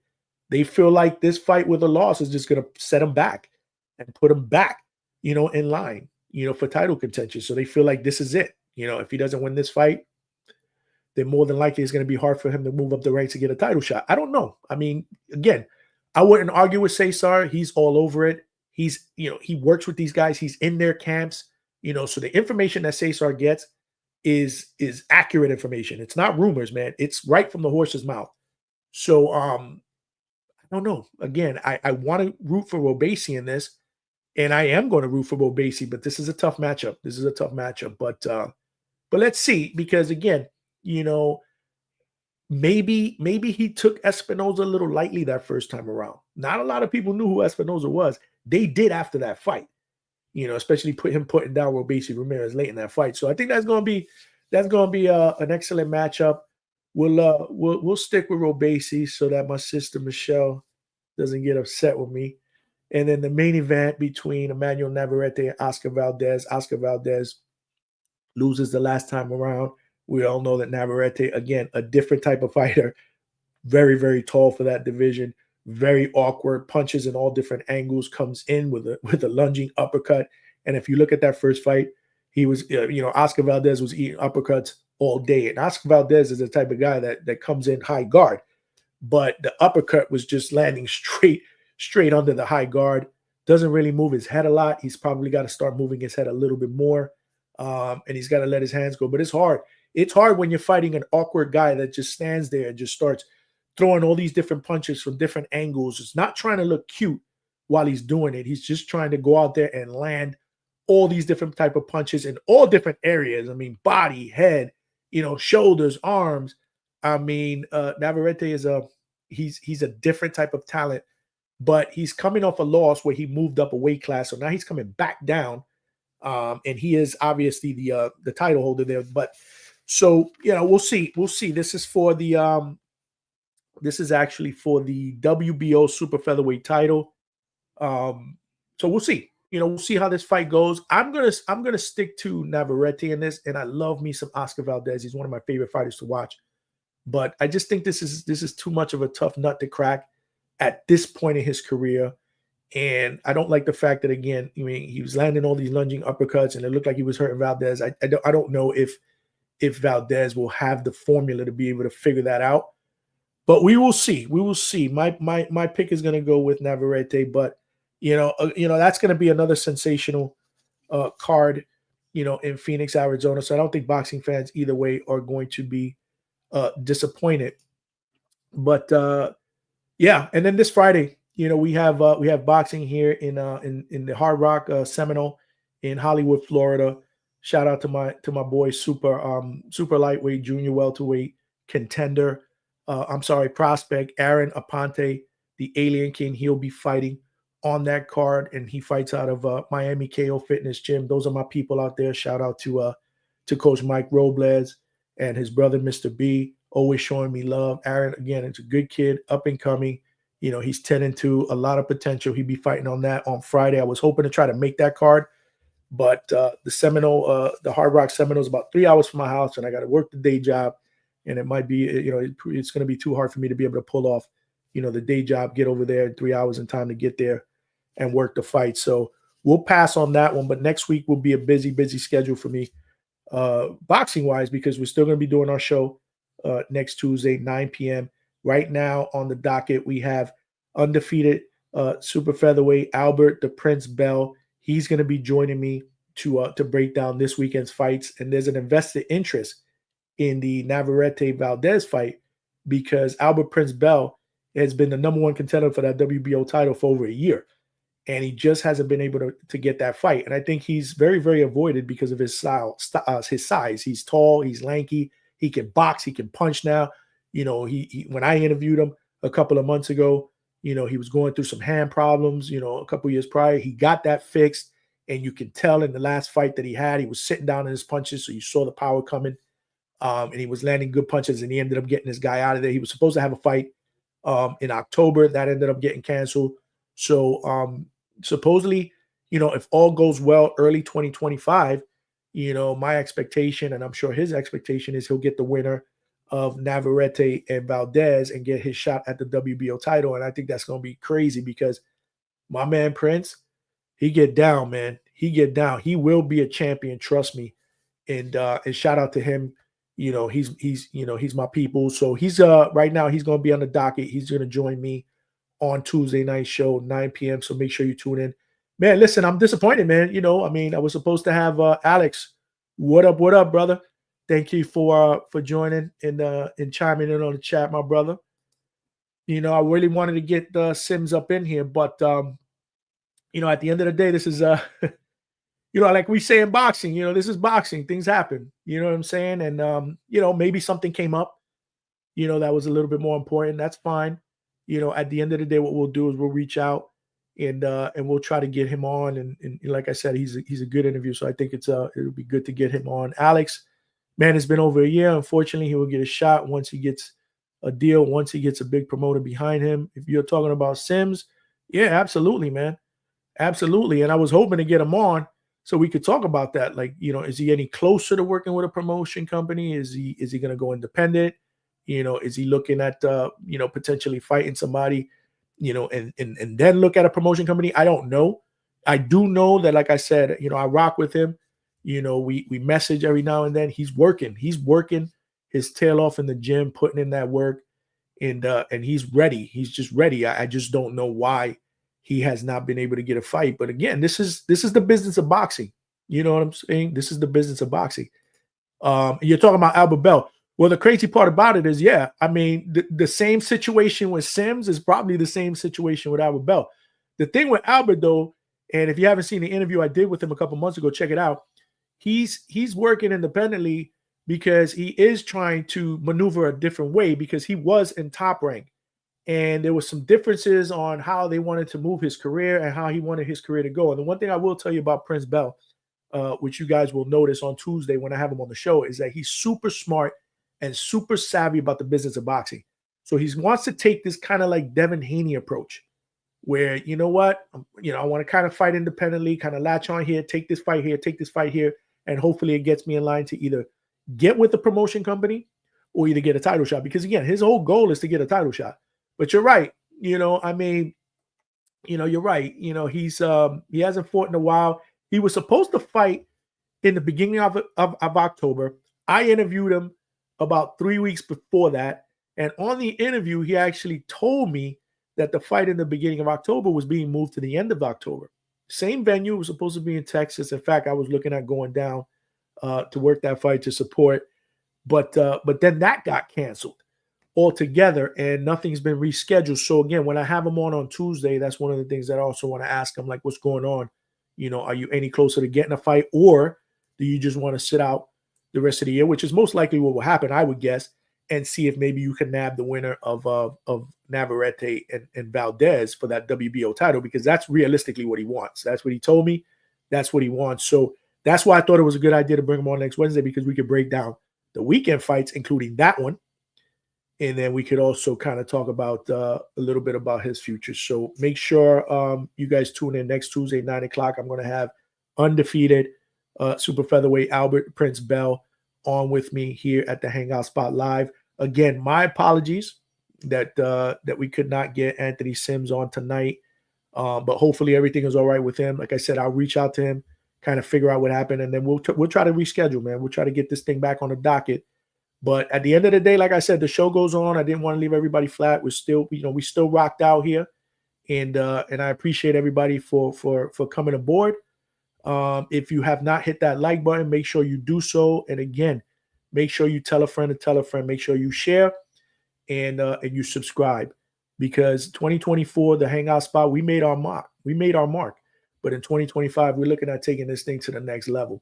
They feel like this fight with a loss is just going to set him back and put him back, in line, for title contention. So they feel like this is it. If he doesn't win this fight, then more than likely it's going to be hard for him to move up the ranks to get a title shot. I don't know. I mean, again, I wouldn't argue with Cesar. He's all over it. He's, he works with these guys. He's in their camps, so the information that Cesar gets is accurate information. It's not rumors, man. It's right from the horse's mouth. So, I don't know. Again, I want to root for Robeisy in this, and I am going to root for Robeisy, but this is a tough matchup. But let's see, because again, maybe he took Espinoza a little lightly that first time around. Not a lot of people knew who Espinoza was. They did after that fight, especially putting down Robeisy Ramirez late in that fight. So I think that's going to be an excellent matchup. We'll stick with Robeisy so that my sister Michelle doesn't get upset with me. And then the main event between Emanuel Navarrete and Oscar Valdez. Oscar Valdez loses the last time around. We all know that Navarrete, again, a different type of fighter, very, very tall for that division, very awkward, punches in all different angles, comes in with a lunging uppercut. And if you look at that first fight, he was, Oscar Valdez was eating uppercuts all day. And Oscar Valdez is the type of guy that comes in high guard, but the uppercut was just landing straight under the high guard. Doesn't really move his head a lot. He's probably got to start moving his head a little bit more. And he's got to let his hands go. But it's hard. It's hard when you're fighting an awkward guy that just stands there and just starts throwing all these different punches from different angles. It's not trying to look cute while he's doing it. He's just trying to go out there and land all these different type of punches in all different areas. I mean, body, head, shoulders, arms. I mean, Navarrete is he's a different type of talent, but he's coming off a loss where he moved up a weight class. So now he's coming back down. And he is obviously the title holder there. But so, we'll see. This is for the this is actually for the WBO Super Featherweight title. So we'll see. We'll see how this fight goes. I'm gonna stick to Navarrete in this, and I love me some Oscar Valdez. He's one of my favorite fighters to watch. But I just think this is too much of a tough nut to crack at this point in his career. And I don't like the fact that, again, he was landing all these lunging uppercuts, and it looked like he was hurting Valdez. I don't know if Valdez will have the formula to be able to figure that out. But we will see. We will see. My pick is going to go with Navarrete, but that's going to be another sensational card, in Phoenix, Arizona. So I don't think boxing fans either way are going to be disappointed. But yeah, and then this Friday, we have boxing here in the Hard Rock Seminole in Hollywood, Florida. Shout out to my boy super lightweight junior welterweight contender. Prospect Aaron Aponte, the Alien King. He'll be fighting on that card, and he fights out of Miami KO Fitness Gym. Those are my people out there. Shout out to Coach Mike Robles and his brother Mr. B, always showing me love. Aaron, again, it's a good kid, up and coming. He's 10-2, a lot of potential. He'd be fighting on that on Friday. I was hoping to try to make that card, but the Seminole, the Hard Rock Seminole is about 3 hours from my house, and I got to work the day job, and it might be, it's going to be too hard for me to be able to pull off, the day job, get over there in 3 hours in time to get there and work the fight. So we'll pass on that one, but next week will be a busy schedule for me, boxing-wise, because we're still going to be doing our show next Tuesday, 9 p.m. Right now on the docket, we have undefeated super featherweight Albert the Prince Bell. He's going to be joining me to break down this weekend's fights. And there's an invested interest in the Navarrete Valdez fight because Albert Prince Bell has been the number one contender for that WBO title for over a year. And he just hasn't been able to get that fight. And I think he's very, very avoided because of his his size. He's tall, he's lanky, he can box, he can punch now. He when I interviewed him a couple of months ago, he was going through some hand problems, a couple of years prior. He got that fixed, and you can tell in the last fight that he was sitting down in his punches, so you saw the power coming. and he was landing good punches, and he ended up getting this guy out of there. He was supposed to have a fight in October. That ended up getting canceled. So supposedly, if all goes well, early 2025, my expectation, and I'm sure his expectation, is he'll get the winner of Navarrete and Valdez and get his shot at the WBO title. And I think that's going to be crazy because my man Prince, he get down, man. He get down. He will be a champion, trust me. And shout out to him. He's my people. So he's right now he's going to be on the docket. He's going to join me on Tuesday night show, 9 p.m. So make sure you tune in. Man, listen, I'm disappointed, man. I was supposed to have Alex. What up, brother? Thank you for joining and chiming in on the chat, my brother. I really wanted to get the Sims up in here, but at the end of the day, this is like we say in boxing, this is boxing. Things happen. You know what I'm saying? And maybe something came up, that was a little bit more important. That's fine. At the end of the day, what we'll do is we'll reach out and we'll try to get him on. And like I said, he's a good interview. So I think it'll be good to get him on. Alex, man, it's been over a year. Unfortunately, he will get a shot once he gets a deal, once he gets a big promoter behind him. If you're talking about Sims, yeah, absolutely, man. Absolutely. And I was hoping to get him on so we could talk about that. Like, is he any closer to working with a promotion company? Is he going to go independent? Is he looking at, potentially fighting somebody, and then look at a promotion company? I don't know. I do know that, like I said, I rock with him. We message every now and then. He's working his tail off in the gym, putting in that work, and he's ready. He's just ready. I just don't know why he has not been able to get a fight. But again, this is the business of boxing. You know what I'm saying? This is the business of boxing. You're talking about Albert Bell. Well, the crazy part about it is, yeah, I mean, the same situation with Sims is probably the same situation with Albert Bell. The thing with Albert, though, and if you haven't seen the interview I did with him a couple months ago, check it out. He's working independently because he is trying to maneuver a different way because he was in Top Rank. And there was some differences on how they wanted to move his career and how he wanted his career to go. And the one thing I will tell you about Prince Bell, which you guys will notice on Tuesday when I have him on the show, is that he's super smart and super savvy about the business of boxing. So he wants to take this kind of like Devin Haney approach where, I want to kind of fight independently, kind of latch on here, take this fight here, and hopefully it gets me in line to either get with the promotion company or either get a title shot. Because again, his whole goal is to get a title shot. But you're right. You're right. He hasn't fought in a while. He was supposed to fight in the beginning of October. I interviewed him about 3 weeks before that. And on the interview, he actually told me that the fight in the beginning of October was being moved to the end of October. Same venue, was supposed to be in Texas. In fact, I was looking at going down to work that fight to support. But then that got canceled altogether and nothing's been rescheduled. So again, when I have him on Tuesday, that's one of the things that I also want to ask him, like, what's going on? Are you any closer to getting a fight, or do you just want to sit out the rest of the year, which is most likely what will happen, I would guess, and see if maybe you can nab the winner of Navarrete and Valdez for that WBO title, because that's realistically what he wants. That's what he told me. That's what he wants. So that's why I thought it was a good idea to bring him on next Wednesday, because we could break down the weekend fights, including that one. And then we could also kind of talk about a little bit about his future. So make sure you guys tune in next Tuesday, 9 o'clock. I'm going to have undefeated super featherweight Albert Prince Bell on with me here at the Hangout Spot Live. Again, my apologies that we could not get Anthony Sims on tonight, but hopefully everything is all right with him. Like I said, I'll reach out to him, kind of figure out what happened, and then we'll try to reschedule, man. We'll try to get this thing back on the docket. But at the end of the day, like I said, the show goes on. I didn't want to leave everybody flat. We're still, we still rocked out here, and I appreciate everybody for coming aboard. If you have not hit that like button, make sure you do so. And again, make sure you tell a friend to tell a friend. Make sure you share and you subscribe, because 2024, the Hangout Spot, we made our mark. But in 2025, we're looking at taking this thing to the next level.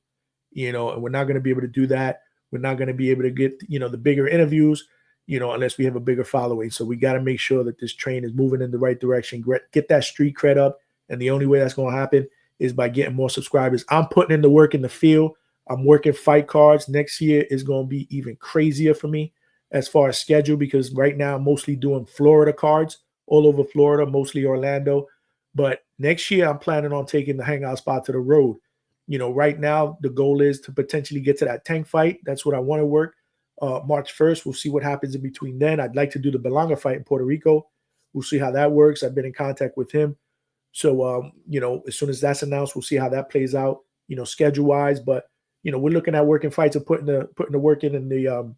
And we're not going to be able to do that. We're not going to be able to get, the bigger interviews, unless we have a bigger following. So we got to make sure that this train is moving in the right direction. Get that street cred up. And the only way that's going to happen is by getting more subscribers. I'm putting in the work in the field. I'm working fight cards. Next year is going to be even crazier for me as far as schedule, because right now I'm mostly doing Florida cards all over Florida, mostly Orlando. But next year I'm planning on taking the Hangout Spot to the road. Right now the goal is to potentially get to that Tank fight. That's what I want to work. March 1st, we'll see what happens in between then. I'd like to do the Belonga fight in Puerto Rico. We'll see how that works. I've been in contact with him. So, as soon as that's announced, we'll see how that plays out, schedule wise. But, we're looking at working fights and putting the work in the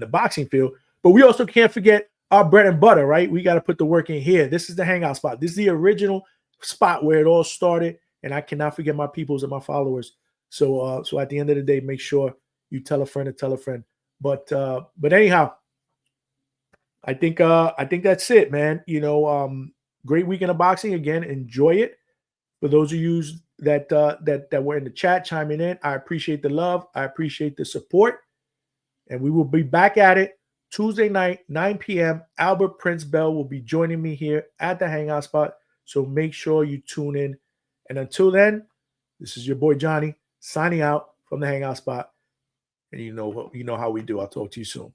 boxing field. But we also can't forget our bread and butter, right? We got to put the work in here. This is the Hangout Spot. This is the original spot where it all started. And I cannot forget my peoples and my followers. So at the end of the day, make sure you tell a friend to tell a friend. But anyhow, I think that's it, man. Great weekend of boxing again. Enjoy it. For those of you that were in the chat chiming in, I appreciate the love. I appreciate the support. And we will be back at it Tuesday night, 9 p.m. Albert Prince Bell will be joining me here at the Hangout Spot. So make sure you tune in. And until then, this is your boy Johnny signing out from the Hangout Spot. And you know how we do. I'll talk to you soon.